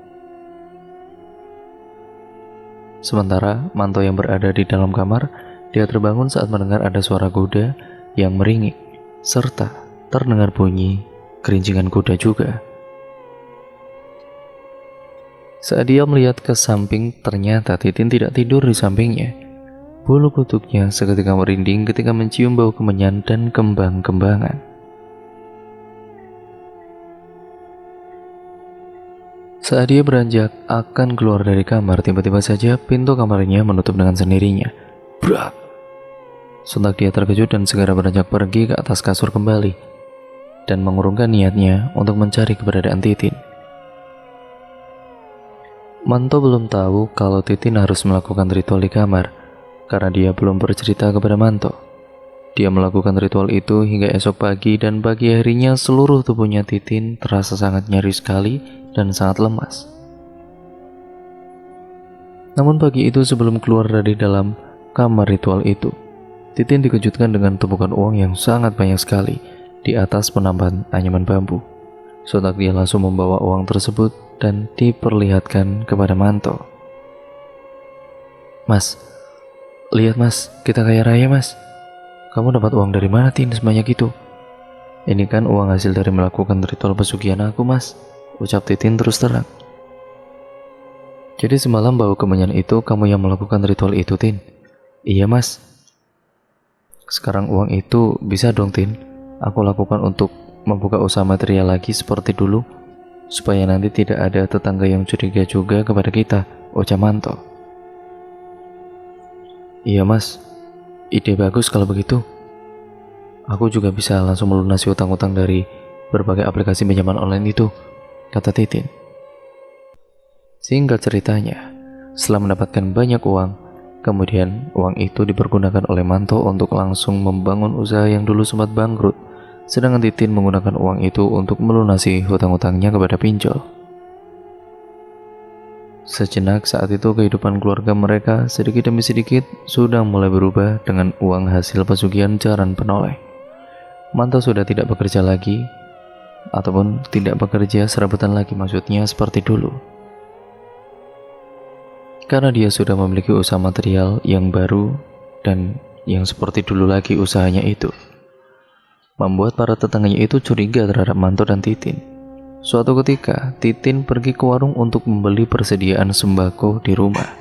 Sementara Manto yang berada di dalam kamar, dia terbangun saat mendengar ada suara kuda yang meringik, serta terdengar bunyi kerincingan kuda juga. Saat dia melihat ke samping, ternyata Titin tidak tidur di sampingnya. Bulu kuduknya seketika merinding ketika mencium bau kemenyan dan kembang-kembangan. Saat dia beranjak akan keluar dari kamar, tiba-tiba saja pintu kamarnya menutup dengan sendirinya. Brak! Sontak dia terkejut dan segera beranjak pergi ke atas kasur kembali dan mengurungkan niatnya untuk mencari keberadaan Titin. Manto belum tahu kalau Titin harus melakukan ritual di kamar karena dia belum bercerita kepada Manto. Dia melakukan ritual itu hingga esok pagi dan pagi harinya seluruh tubuhnya Titin terasa sangat nyeri sekali dan sangat lemas. Namun pagi itu sebelum keluar dari dalam kamar ritual itu, Titin dikejutkan dengan tumpukan uang yang sangat banyak sekali di atas penampan anyaman bambu. Sontak dia langsung membawa uang tersebut dan diperlihatkan kepada Manto. Mas, lihat mas, kita kaya raya mas. Kamu dapat uang dari mana Tin sebanyak itu? Ini kan uang hasil dari melakukan ritual pesugihan aku mas, ucap Titin terus terang. Jadi semalam bau kemenyan itu kamu yang melakukan ritual itu Tin? Iya mas. Sekarang uang itu bisa dong Tin aku lakukan untuk membuka usaha material lagi seperti dulu, supaya nanti tidak ada tetangga yang curiga juga kepada kita, ucap Manto. Iya mas, ide bagus kalau begitu. Aku juga bisa langsung melunasi utang-utang dari berbagai aplikasi pinjaman online itu, kata Titin. Singkat ceritanya, setelah mendapatkan banyak uang, kemudian uang itu dipergunakan oleh Manto untuk langsung membangun usaha yang dulu sempat bangkrut, sedangkan Titin menggunakan uang itu untuk melunasi hutang-hutangnya kepada pinjol. Sejenak saat itu kehidupan keluarga mereka sedikit demi sedikit sudah mulai berubah dengan uang hasil pesugihan Caran Penoleh. Manto sudah tidak bekerja lagi, ataupun tidak bekerja serabutan lagi maksudnya seperti dulu. Karena dia sudah memiliki usaha material yang baru dan yang seperti dulu lagi usahanya itu. Membuat para tetangganya itu curiga terhadap Manto dan Titin. Suatu ketika, Titin pergi ke warung untuk membeli persediaan sembako di rumah.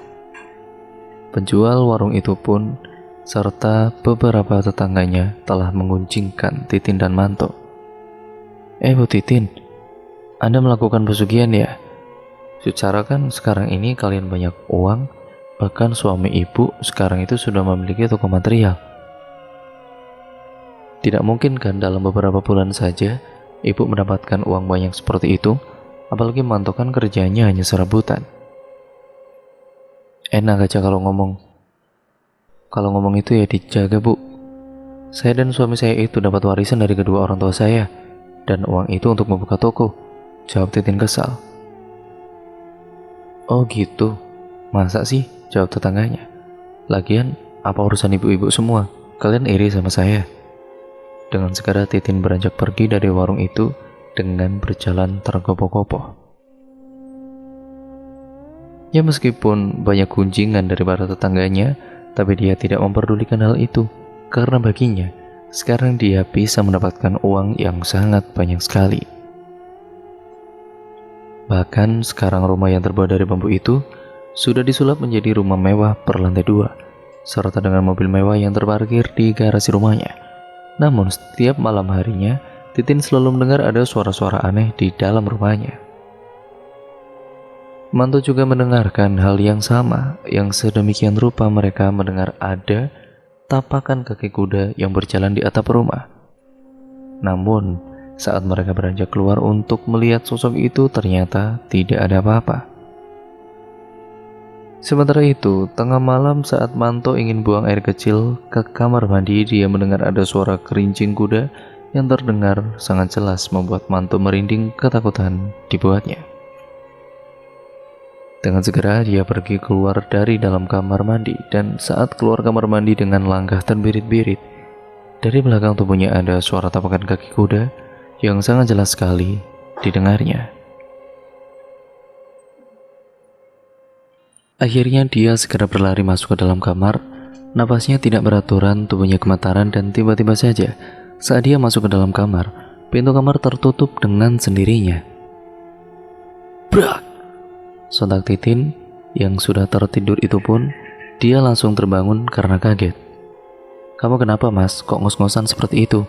Penjual warung itu pun serta beberapa tetangganya telah menguncingkan Titin dan Manto. Bu Titin, Anda melakukan pesugihan ya? Secara kan sekarang ini kalian banyak uang, bahkan suami ibu sekarang itu sudah memiliki toko material. Tidak mungkin kan dalam beberapa bulan saja ibu mendapatkan uang banyak seperti itu, Apalagi Manto kan kerjanya hanya serabutan. Enak aja kalau ngomong. Kalau ngomong itu ya dijaga, Bu. Saya dan suami saya itu dapat warisan dari kedua orang tua saya, dan uang itu untuk membuka toko, jawab Titin kesal. Oh gitu, masa sih, jawab tetangganya. Lagian, apa urusan ibu-ibu semua? Kalian iri sama saya. Dengan segera Titin beranjak pergi dari warung itu dengan berjalan tergopoh-gopoh. Ya meskipun banyak gunjingan dari para tetangganya, tapi dia tidak memperdulikan hal itu, karena baginya, sekarang dia bisa mendapatkan uang yang sangat banyak sekali. Bahkan sekarang rumah yang terbuat dari bambu itu sudah disulap menjadi rumah mewah berlantai 2, serta dengan mobil mewah yang terparkir di garasi rumahnya. Namun setiap malam harinya, Titin selalu mendengar ada suara-suara aneh di dalam rumahnya. Manto juga mendengarkan hal yang sama, yang sedemikian rupa mereka mendengar ada tapakan kaki kuda yang berjalan di atap rumah. Namun, saat mereka beranjak keluar untuk melihat sosok itu, ternyata tidak ada apa-apa. Sementara itu, tengah malam saat Manto ingin buang air kecil ke kamar mandi, dia mendengar ada suara kerincing kuda yang terdengar sangat jelas membuat Manto merinding ketakutan dibuatnya. Dengan segera dia pergi keluar dari dalam kamar mandi, dan saat keluar kamar mandi dengan langkah terbirit-birit, dari belakang tubuhnya ada suara tapakan kaki kuda yang sangat jelas sekali didengarnya. Akhirnya dia segera berlari masuk ke dalam kamar. Napasnya tidak beraturan, tubuhnya gemetaran, dan tiba-tiba saja saat dia masuk ke dalam kamar, pintu kamar tertutup dengan sendirinya. Brak! Sontak Titin yang sudah tertidur itu pun, dia langsung terbangun karena kaget. "Kamu kenapa, Mas? Kok ngos-ngosan seperti itu?"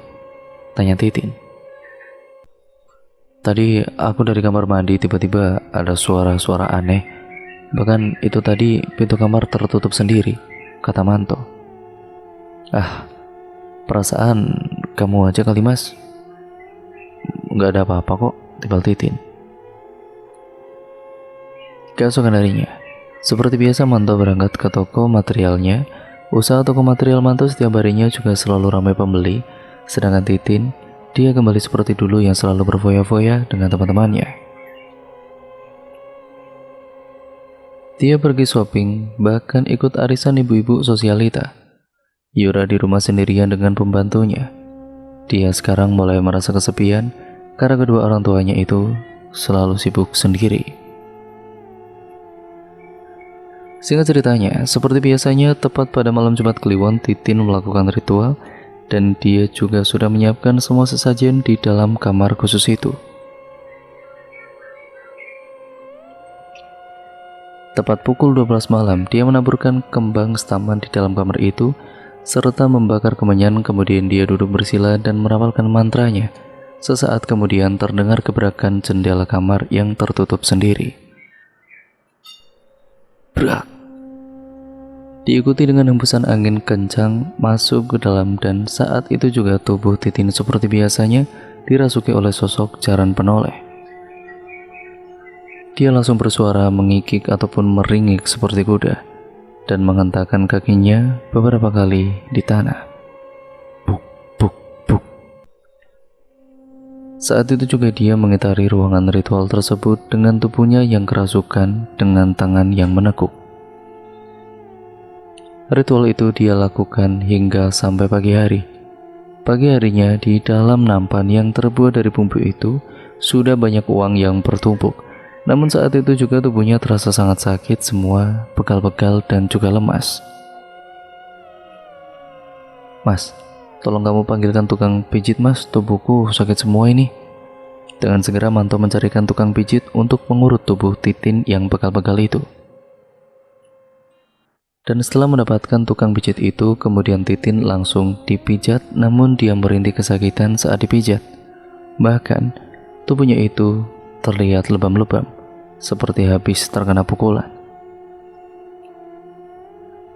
tanya Titin. "Tadi aku dari kamar mandi, tiba-tiba ada suara-suara aneh. Bahkan itu tadi pintu kamar tertutup sendiri," kata Manto. "Ah, perasaan kamu aja kali, Mas." "Nggak ada apa-apa kok," timbal Titin. Keesokan harinya, seperti biasa Manto berangkat ke toko materialnya. Usaha toko material Manto setiap harinya juga selalu ramai pembeli. Sedangkan Titin, dia kembali seperti dulu yang selalu berfoya-foya dengan teman-temannya. Dia pergi shopping, bahkan ikut arisan ibu-ibu sosialita. Yura di rumah sendirian dengan pembantunya. Dia sekarang mulai merasa kesepian karena kedua orang tuanya itu selalu sibuk sendiri. Singkat ceritanya, seperti biasanya tepat pada malam Jumat Kliwon, Titin melakukan ritual dan dia juga sudah menyiapkan semua sesajen di dalam kamar khusus itu. Tepat pukul 12 malam, dia menaburkan kembang setaman di dalam kamar itu serta membakar kemenyan, kemudian dia duduk bersila dan merapalkan mantranya. Sesaat kemudian terdengar gebrakan jendela kamar yang tertutup sendiri. Brak! Diikuti dengan hembusan angin kencang masuk ke dalam, dan saat itu juga tubuh Titin seperti biasanya dirasuki oleh sosok jaran penoleh. Dia langsung bersuara mengikik ataupun meringik seperti kuda dan menghentakkan kakinya beberapa kali di tanah. Buk, buk, buk. Saat itu juga dia mengitari ruangan ritual tersebut dengan tubuhnya yang kerasukan dengan tangan yang menekuk. Ritual itu dia lakukan hingga sampai pagi hari. Pagi harinya di dalam nampan yang terbuat dari bumbu itu sudah banyak uang yang bertumpuk. Namun saat itu juga tubuhnya terasa sangat sakit, semua pegal-pegal dan juga lemas. "Mas, tolong kamu panggilkan tukang pijit, Mas, tubuhku sakit semua ini." Dengan segera Manto mencarikan tukang pijit untuk mengurut tubuh Titin yang pegal-pegal itu. Dan setelah mendapatkan tukang pijit itu, kemudian Titin langsung dipijat, namun dia merintih kesakitan saat dipijat. Bahkan, tubuhnya itu terlihat lebam-lebam, seperti habis terkena pukulan.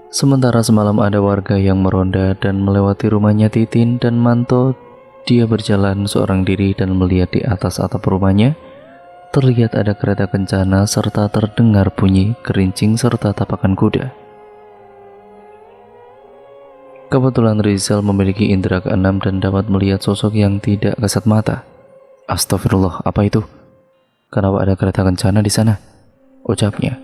Sementara semalam ada warga yang meronda dan melewati rumahnya Titin dan Manto. Dia berjalan seorang diri dan melihat di atas atap rumahnya terlihat ada kereta kencana serta terdengar bunyi gerincing serta tapakan kuda. Kebetulan Rizal memiliki indera keenam dan dapat melihat sosok yang tidak kasat mata. Astagfirullah, apa itu? Kenapa ada kereta kencana di sana? Ucapnya.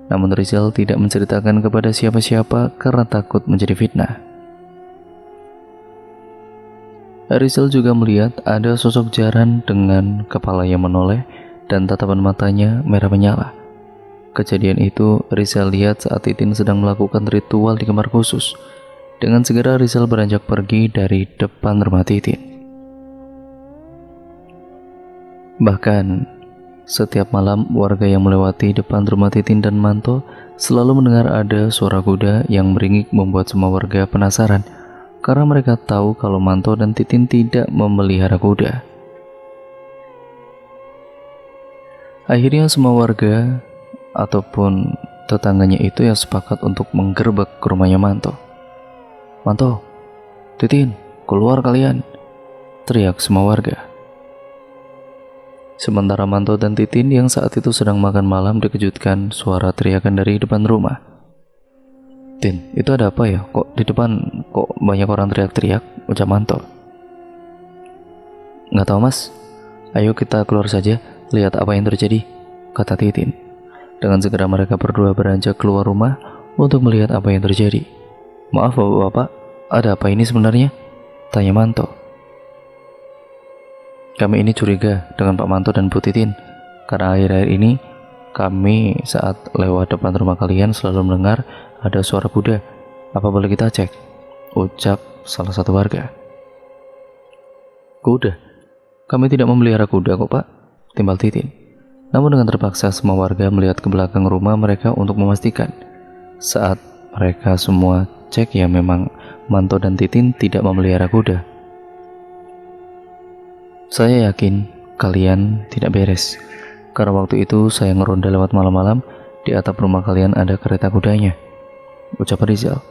Namun Rizal tidak menceritakan kepada siapa-siapa karena takut menjadi fitnah. Rizal juga melihat ada sosok jaran dengan kepala yang menoleh dan tatapan matanya merah menyala. Kejadian itu Rizal lihat saat Titin sedang melakukan ritual di kamar khusus. Dengan segera Rizal beranjak pergi dari depan rumah Titin. Bahkan setiap malam warga yang melewati depan rumah Titin dan Manto selalu mendengar ada suara kuda yang meringik, membuat semua warga penasaran karena mereka tahu kalau Manto dan Titin tidak memelihara kuda. Akhirnya semua warga ataupun tetangganya itu yang sepakat untuk menggerbek ke rumahnya Manto. "Manto, Titin, keluar kalian!" teriak semua warga. Sementara Manto dan Titin yang saat itu sedang makan malam dikejutkan suara teriakan dari depan rumah. "Tin, itu ada apa ya? Kok di depan kok banyak orang teriak-teriak?" ucap Manto. "Nggak tahu mas, ayo kita keluar saja, lihat apa yang terjadi," kata Titin. Dengan segera mereka berdua beranjak keluar rumah untuk melihat apa yang terjadi. "Maaf bapak-bapak, ada apa ini sebenarnya?" tanya Manto. "Kami ini curiga dengan Pak Manto dan Bu Titin, karena akhir-akhir ini kami saat lewat depan rumah kalian selalu mendengar ada suara kuda. Apa boleh kita cek?" ucap salah satu warga. "Kuda? Kami tidak memelihara kuda kok Pak," timbal Titin. Namun dengan terpaksa semua warga melihat ke belakang rumah mereka untuk memastikan. Saat mereka semua cek, ya memang Manto dan Titin tidak memelihara kuda. "Saya yakin kalian tidak beres, karena waktu itu saya ngeronda lewat malam-malam, di atap rumah kalian ada kereta kudanya," ucap Rizal.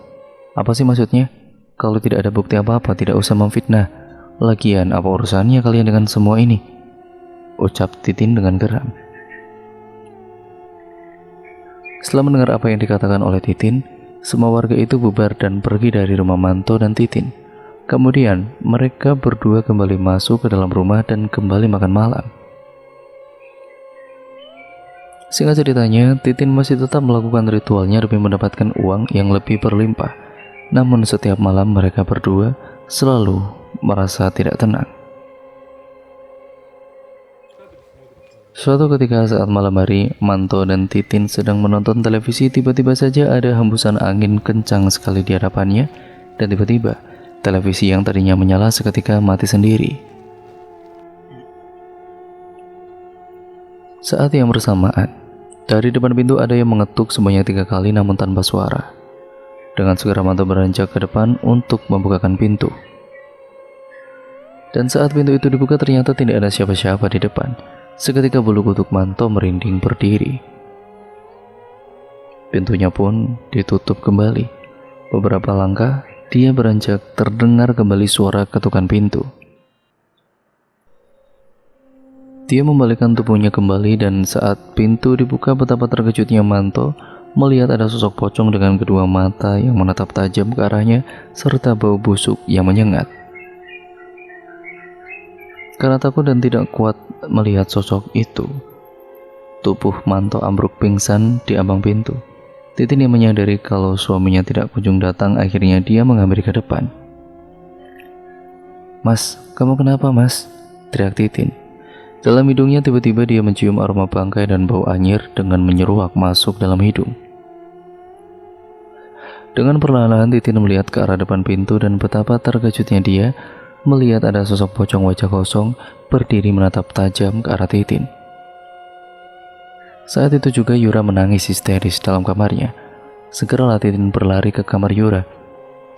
"Apa sih maksudnya? Kalau tidak ada bukti apa-apa tidak usah memfitnah. Lagian apa urusannya kalian dengan semua ini?" ucap Titin dengan geram. Setelah mendengar apa yang dikatakan oleh Titin, semua warga itu bubar dan pergi dari rumah Manto dan Titin. Kemudian mereka berdua kembali masuk ke dalam rumah dan kembali makan malam. Singkat ceritanya, Titin masih tetap melakukan ritualnya demi mendapatkan uang yang lebih berlimpah. Namun setiap malam mereka berdua selalu merasa tidak tenang. Suatu ketika saat malam hari, Manto dan Titin sedang menonton televisi, tiba-tiba saja ada hembusan angin kencang sekali di hadapannya, dan tiba-tiba televisi yang tadinya menyala seketika mati sendiri. Saat yang bersamaan, dari depan pintu ada yang mengetuk sebanyak 3 kali namun tanpa suara. Dengan segera Manto beranjak ke depan untuk membukakan pintu. Dan saat pintu itu dibuka ternyata tidak ada siapa-siapa di depan. Seketika bulu kuduk Manto merinding berdiri. Pintunya pun ditutup kembali. Beberapa langkah dia beranjak, terdengar kembali suara ketukan pintu. Dia membalikkan tubuhnya kembali dan saat pintu dibuka betapa terkejutnya Manto melihat ada sosok pocong dengan kedua mata yang menatap tajam ke arahnya serta bau busuk yang menyengat. Karena takut dan tidak kuat melihat sosok itu, tubuh Manto ambruk pingsan di ambang pintu. Titin yang menyadari kalau suaminya tidak kunjung datang, akhirnya dia menghampiri ke depan. "Mas, kamu kenapa mas?" teriak Titin. Dalam hidungnya tiba-tiba dia mencium aroma bangkai dan bau anyir dengan menyeruak masuk dalam hidung. Dengan perlahan-lahan Titin melihat ke arah depan pintu dan betapa terkejutnya dia melihat ada sosok pocong wajah kosong berdiri menatap tajam ke arah Titin. Saat itu juga Yura menangis histeris dalam kamarnya. Segeralah Titin berlari ke kamar Yura,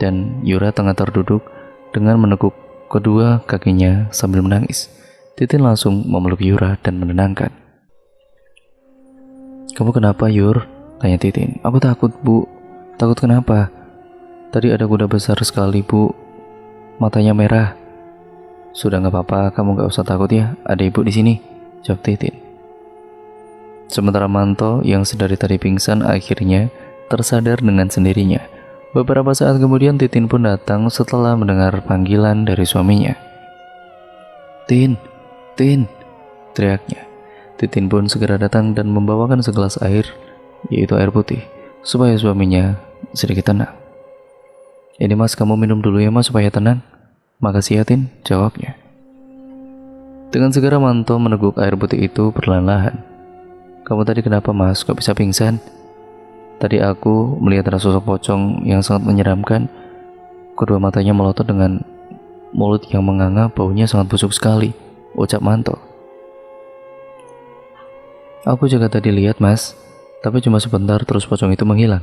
dan Yura tengah terduduk dengan menekuk kedua kakinya sambil menangis. Titin langsung memeluk Yura dan menenangkan. "Kamu kenapa Yur?" tanya Titin. "Aku takut bu." "Takut kenapa?" "Tadi ada kuda besar sekali bu, matanya merah." "Sudah nggak apa-apa, kamu nggak usah takut ya, ada ibu di sini," jawab Titin. Sementara Manto yang sedari tadi pingsan akhirnya tersadar dengan sendirinya. Beberapa saat kemudian Titin pun datang setelah mendengar panggilan dari suaminya. "Tin, Tin," teriaknya. Titin pun segera datang dan membawakan segelas air, yaitu air putih, supaya suaminya sedikit tenang. "Ini mas, kamu minum dulu ya mas supaya tenang." "Makasih ya Tin," jawabnya. Dengan segera Manto meneguk air putih itu perlahan-lahan. "Kamu tadi kenapa mas, kok bisa pingsan?" "Tadi aku melihat ada sosok pocong yang sangat menyeramkan. Kedua matanya melotot dengan mulut yang menganga, baunya sangat busuk sekali," ucap Manto. "Aku juga tadi lihat mas, tapi cuma sebentar terus pocong itu menghilang.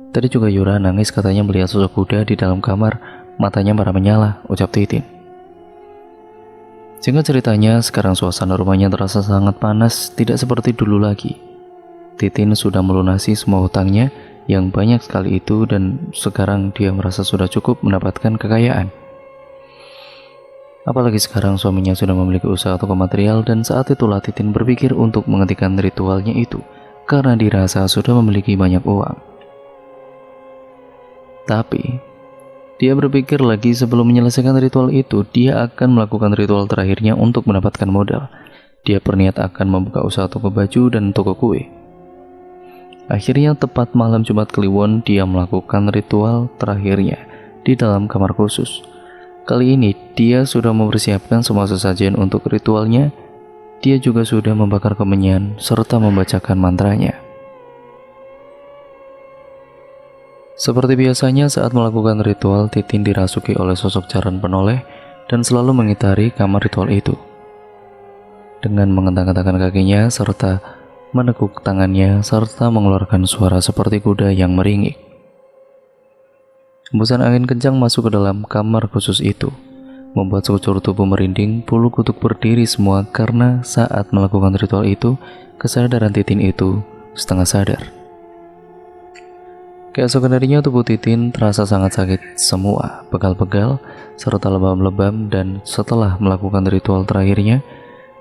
Tadi juga Yura nangis katanya melihat sosok kuda di dalam kamar, matanya merah menyala," ucap Titin. Singkat ceritanya, sekarang suasana rumahnya terasa sangat panas, tidak seperti dulu lagi. Titin sudah melunasi semua hutangnya yang banyak sekali itu dan sekarang dia merasa sudah cukup mendapatkan kekayaan. Apalagi sekarang suaminya sudah memiliki usaha toko material dan saat itulah Titin berpikir untuk menghentikan ritualnya itu karena dirasa sudah memiliki banyak uang. Tapi dia berpikir lagi sebelum menyelesaikan ritual itu, dia akan melakukan ritual terakhirnya untuk mendapatkan modal. Dia berniat akan membuka usaha toko baju dan toko kue. Akhirnya tepat malam Jumat Kliwon, dia melakukan ritual terakhirnya di dalam kamar khusus. Kali ini dia sudah mempersiapkan semua sesajen untuk ritualnya. Dia juga sudah membakar kemenyan serta membacakan mantranya. Seperti biasanya saat melakukan ritual, Titin dirasuki oleh sosok jaran penoleh dan selalu mengitari kamar ritual itu. Dengan mengentang-entangkan kakinya serta menekuk tangannya serta mengeluarkan suara seperti kuda yang meringik. Hembusan angin kencang masuk ke dalam kamar khusus itu, membuat sekujur tubuh merinding, bulu kuduk berdiri semua karena saat melakukan ritual itu, kesadaran Titin itu setengah sadar. Keesokan harinya tubuh Titin terasa sangat sakit semua, pegal-pegal, serta lebam-lebam, dan setelah melakukan ritual terakhirnya,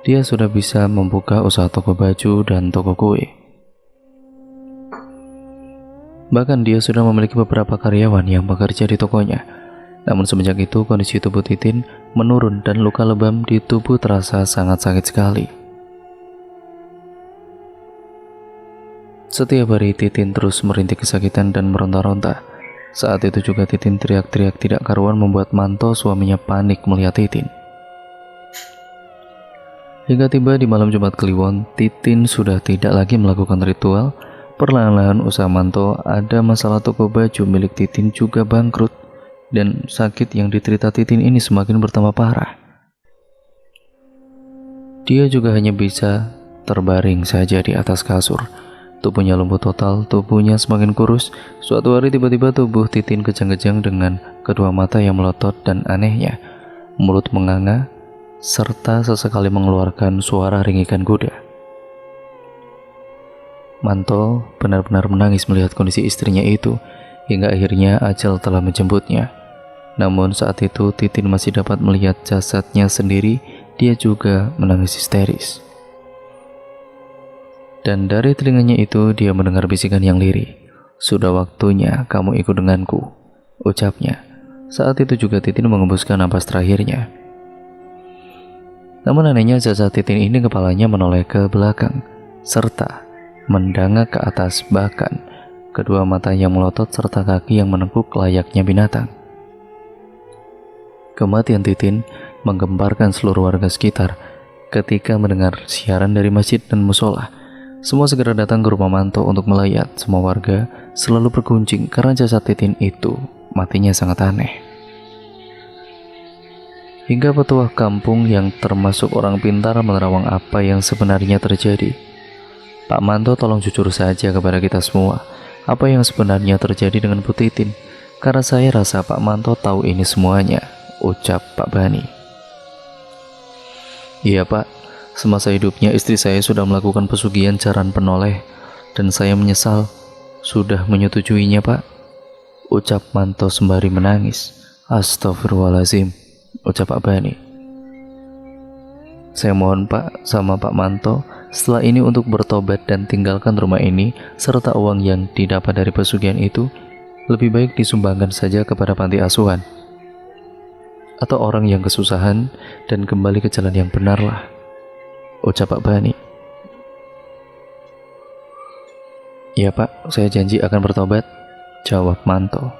dia sudah bisa membuka usaha toko baju dan toko kue. Bahkan dia sudah memiliki beberapa karyawan yang bekerja di tokonya. Namun semenjak itu kondisi tubuh Titin menurun dan luka lebam di tubuh terasa sangat sakit sekali. Setiap hari Titin terus merintih kesakitan dan meronta-ronta. Saat itu juga Titin teriak-teriak tidak karuan membuat Manto suaminya panik melihat Titin. Hingga tiba di malam Jumat Kliwon, Titin sudah tidak lagi melakukan ritual. Perlahan-lahan usaha Manto ada masalah toko baju milik Titin juga bangkrut. Dan sakit yang diterita Titin ini semakin bertambah parah. Dia juga hanya bisa terbaring saja di atas kasur. Tubuhnya lumpuh total, tubuhnya semakin kurus. Suatu hari tiba-tiba tubuh Titin kejang-kejang dengan kedua mata yang melotot dan anehnya, mulut menganga, serta sesekali mengeluarkan suara ringikan kuda. Manto benar-benar menangis melihat kondisi istrinya itu, hingga akhirnya ajal telah menjemputnya. Namun saat itu Titin masih dapat melihat jasadnya sendiri, dia juga menangis histeris. Dan dari telinganya itu dia mendengar bisikan yang lirih. "Sudah waktunya kamu ikut denganku," ucapnya. Saat itu juga Titin mengembuskan napas terakhirnya. Namun anehnya jasad Titin ini kepalanya menoleh ke belakang, serta mendangak ke atas, bahkan kedua mata yang melotot serta kaki yang menekuk layaknya binatang. Kematian Titin menggemparkan seluruh warga sekitar. Ketika mendengar siaran dari masjid dan musola, semua segera datang ke rumah Manto untuk melayat. Semua warga selalu bergunjing karena jasad Titin itu matinya sangat aneh. Hingga petua kampung yang termasuk orang pintar menerawang apa yang sebenarnya terjadi. "Pak Manto, tolong jujur saja kepada kita semua. Apa yang sebenarnya terjadi dengan Bu Titin? Karena saya rasa Pak Manto tahu ini semuanya," ucap Pak Bani. "Iya Pak, semasa hidupnya istri saya sudah melakukan pesugihan jaran penoleh dan saya menyesal sudah menyetujuinya Pak," ucap Manto sembari menangis. "Astagfirullahaladzim," ucap Pak Bani. Saya mohon Pak sama Pak Manto setelah ini untuk bertobat dan tinggalkan rumah ini serta uang yang didapat dari pesugihan itu lebih baik disumbangkan saja kepada panti asuhan atau orang yang kesusahan dan kembali ke jalan yang benar lah, ucap Pak Bani. Ya Pak, saya janji akan bertobat, jawab Manto.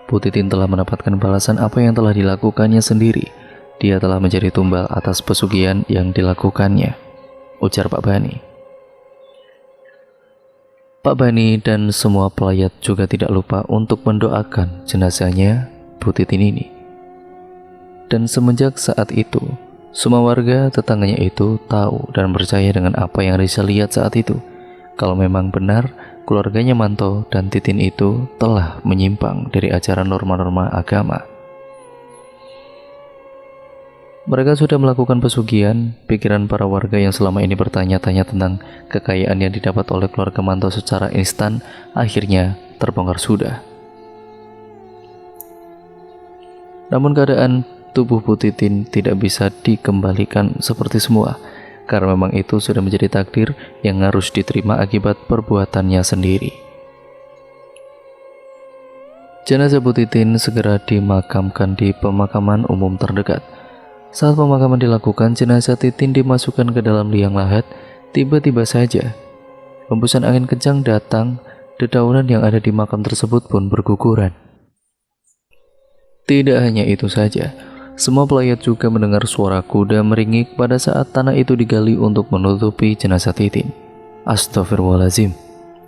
Bu Titin telah mendapatkan balasan apa yang telah dilakukannya sendiri. Dia telah menjadi tumbal atas pesugihan yang dilakukannya, ujar Pak Bani. Pak Bani dan semua pelayat juga tidak lupa untuk mendoakan jenazahnya Bu Titin ini. Dan semenjak saat itu, semua warga tetangganya itu tahu dan percaya dengan apa yang Risa lihat saat itu. Kalau memang benar, keluarganya Manto dan Titin itu telah menyimpang dari ajaran norma-norma agama. Mereka sudah melakukan pesugihan. Pikiran para warga yang selama ini bertanya-tanya tentang kekayaan yang didapat oleh keluarga Manto secara instan akhirnya terbongkar sudah. Namun keadaan tubuh Bu Titin tidak bisa dikembalikan seperti semua, karena memang itu sudah menjadi takdir yang harus diterima akibat perbuatannya sendiri. Jenazah Bu Titin segera dimakamkan di pemakaman umum terdekat. Saat pemakaman dilakukan, jenazah Titin dimasukkan ke dalam liang lahat. Tiba-tiba saja hembusan angin kencang datang. Dedaunan yang ada di makam tersebut pun berguguran. Tidak hanya itu saja, semua pelayat juga mendengar suara kuda meringik pada saat tanah itu digali untuk menutupi jenazah Titin. Astagfirullahaladzim,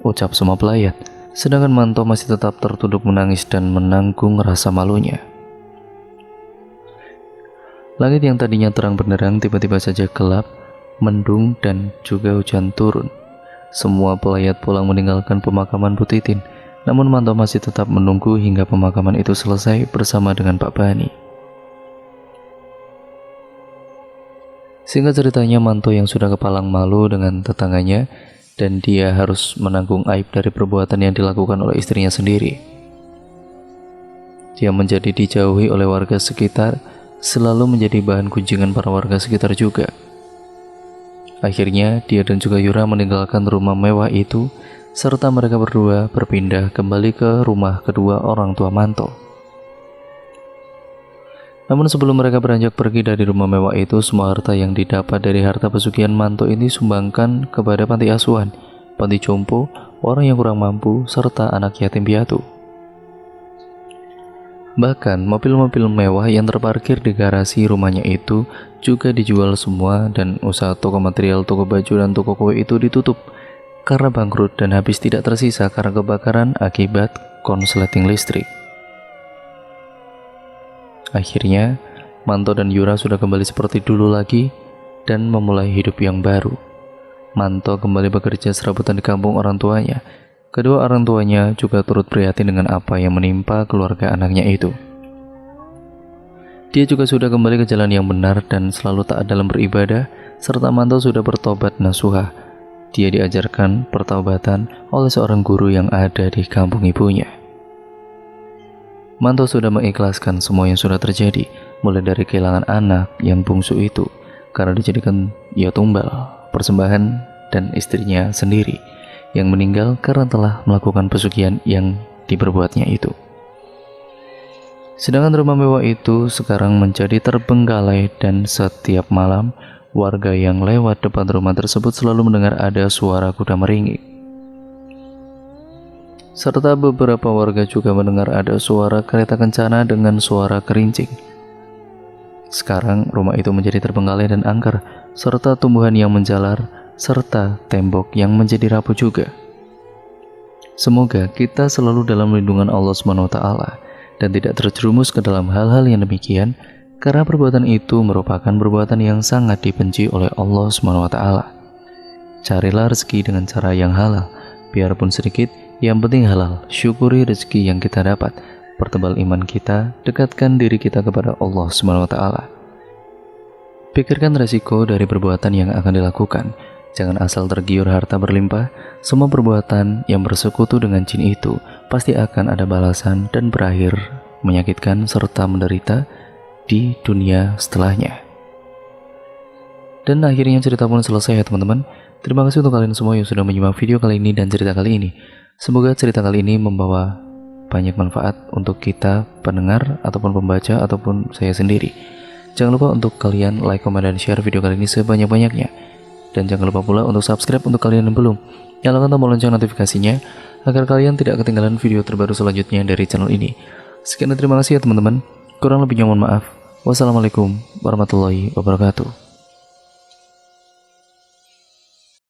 ucap semua pelayat, sedangkan Manto masih tetap tertunduk menangis dan menanggung rasa malunya. Langit yang tadinya terang benderang tiba-tiba saja gelap, mendung, dan juga hujan turun. Semua pelayat pulang meninggalkan pemakaman Bu Titin, namun Manto masih tetap menunggu hingga pemakaman itu selesai bersama dengan Pak Bani. Singkat ceritanya, Manto yang sudah kepalang malu dengan tetangganya dan dia harus menanggung aib dari perbuatan yang dilakukan oleh istrinya sendiri. Dia menjadi dijauhi oleh warga sekitar, selalu menjadi bahan kunjungan para warga sekitar juga. Akhirnya dia dan juga Yura meninggalkan rumah mewah itu, serta mereka berdua berpindah kembali ke rumah kedua orang tua Manto. Namun sebelum mereka beranjak pergi dari rumah mewah itu, semua harta yang didapat dari harta pesugihan Manto ini disumbangkan kepada panti asuhan, panti jompo, orang yang kurang mampu, serta anak yatim piatu. Bahkan mobil-mobil mewah yang terparkir di garasi rumahnya itu juga dijual semua, dan usaha toko material, toko baju, dan toko kue itu ditutup karena bangkrut dan habis tidak tersisa karena kebakaran akibat konsleting listrik. Akhirnya Manto dan Yura sudah kembali seperti dulu lagi dan memulai hidup yang baru. Manto kembali bekerja serabutan di kampung orang tuanya. Kedua orang tuanya juga turut prihatin dengan apa yang menimpa keluarga anaknya itu. Dia juga sudah kembali ke jalan yang benar dan selalu taat dalam beribadah, serta Manto sudah bertobat nasuha. Dia diajarkan pertaubatan oleh seorang guru yang ada di kampung ibunya. Manto sudah mengikhlaskan semua yang sudah terjadi, mulai dari kehilangan anak yang bungsu itu karena dijadikan ia tumbal, persembahan, dan istrinya sendiri yang meninggal karena telah melakukan pesugihan yang diperbuatnya itu. Sedangkan rumah mewah itu sekarang menjadi terbengkalai dan setiap malam warga yang lewat depan rumah tersebut selalu mendengar ada suara kuda meringik. Serta beberapa warga juga mendengar ada suara kereta kencana dengan suara kerincing. Sekarang rumah itu menjadi terbengkalai dan angker, serta tumbuhan yang menjalar, serta tembok yang menjadi rapuh juga. Semoga kita selalu dalam lindungan Allah SWT dan tidak terjerumus ke dalam hal-hal yang demikian, karena perbuatan itu merupakan perbuatan yang sangat dibenci oleh Allah SWT. Carilah rezeki dengan cara yang halal, biarpun sedikit, yang penting halal. Syukuri rezeki yang kita dapat, pertebal iman kita, dekatkan diri kita kepada Allah SWT. Pikirkan resiko dari perbuatan yang akan dilakukan. Jangan asal tergiur harta berlimpah. Semua perbuatan yang bersekutu dengan jin itu pasti akan ada balasan dan berakhir menyakitkan serta menderita di dunia setelahnya. Dan akhirnya cerita pun selesai ya teman-teman. Terima kasih untuk kalian semua yang sudah menyimak video kali ini dan cerita kali ini. Semoga cerita kali ini membawa banyak manfaat untuk kita pendengar ataupun pembaca ataupun saya sendiri. Jangan lupa untuk kalian like, komen, dan share video kali ini sebanyak-banyaknya. Dan jangan lupa pula untuk subscribe untuk kalian yang belum. Nyalakan tombol lonceng notifikasinya agar kalian tidak ketinggalan video terbaru selanjutnya dari channel ini. Sekian dan terima kasih ya teman-teman. Kurang lebihnya mohon maaf. Wassalamualaikum warahmatullahi wabarakatuh.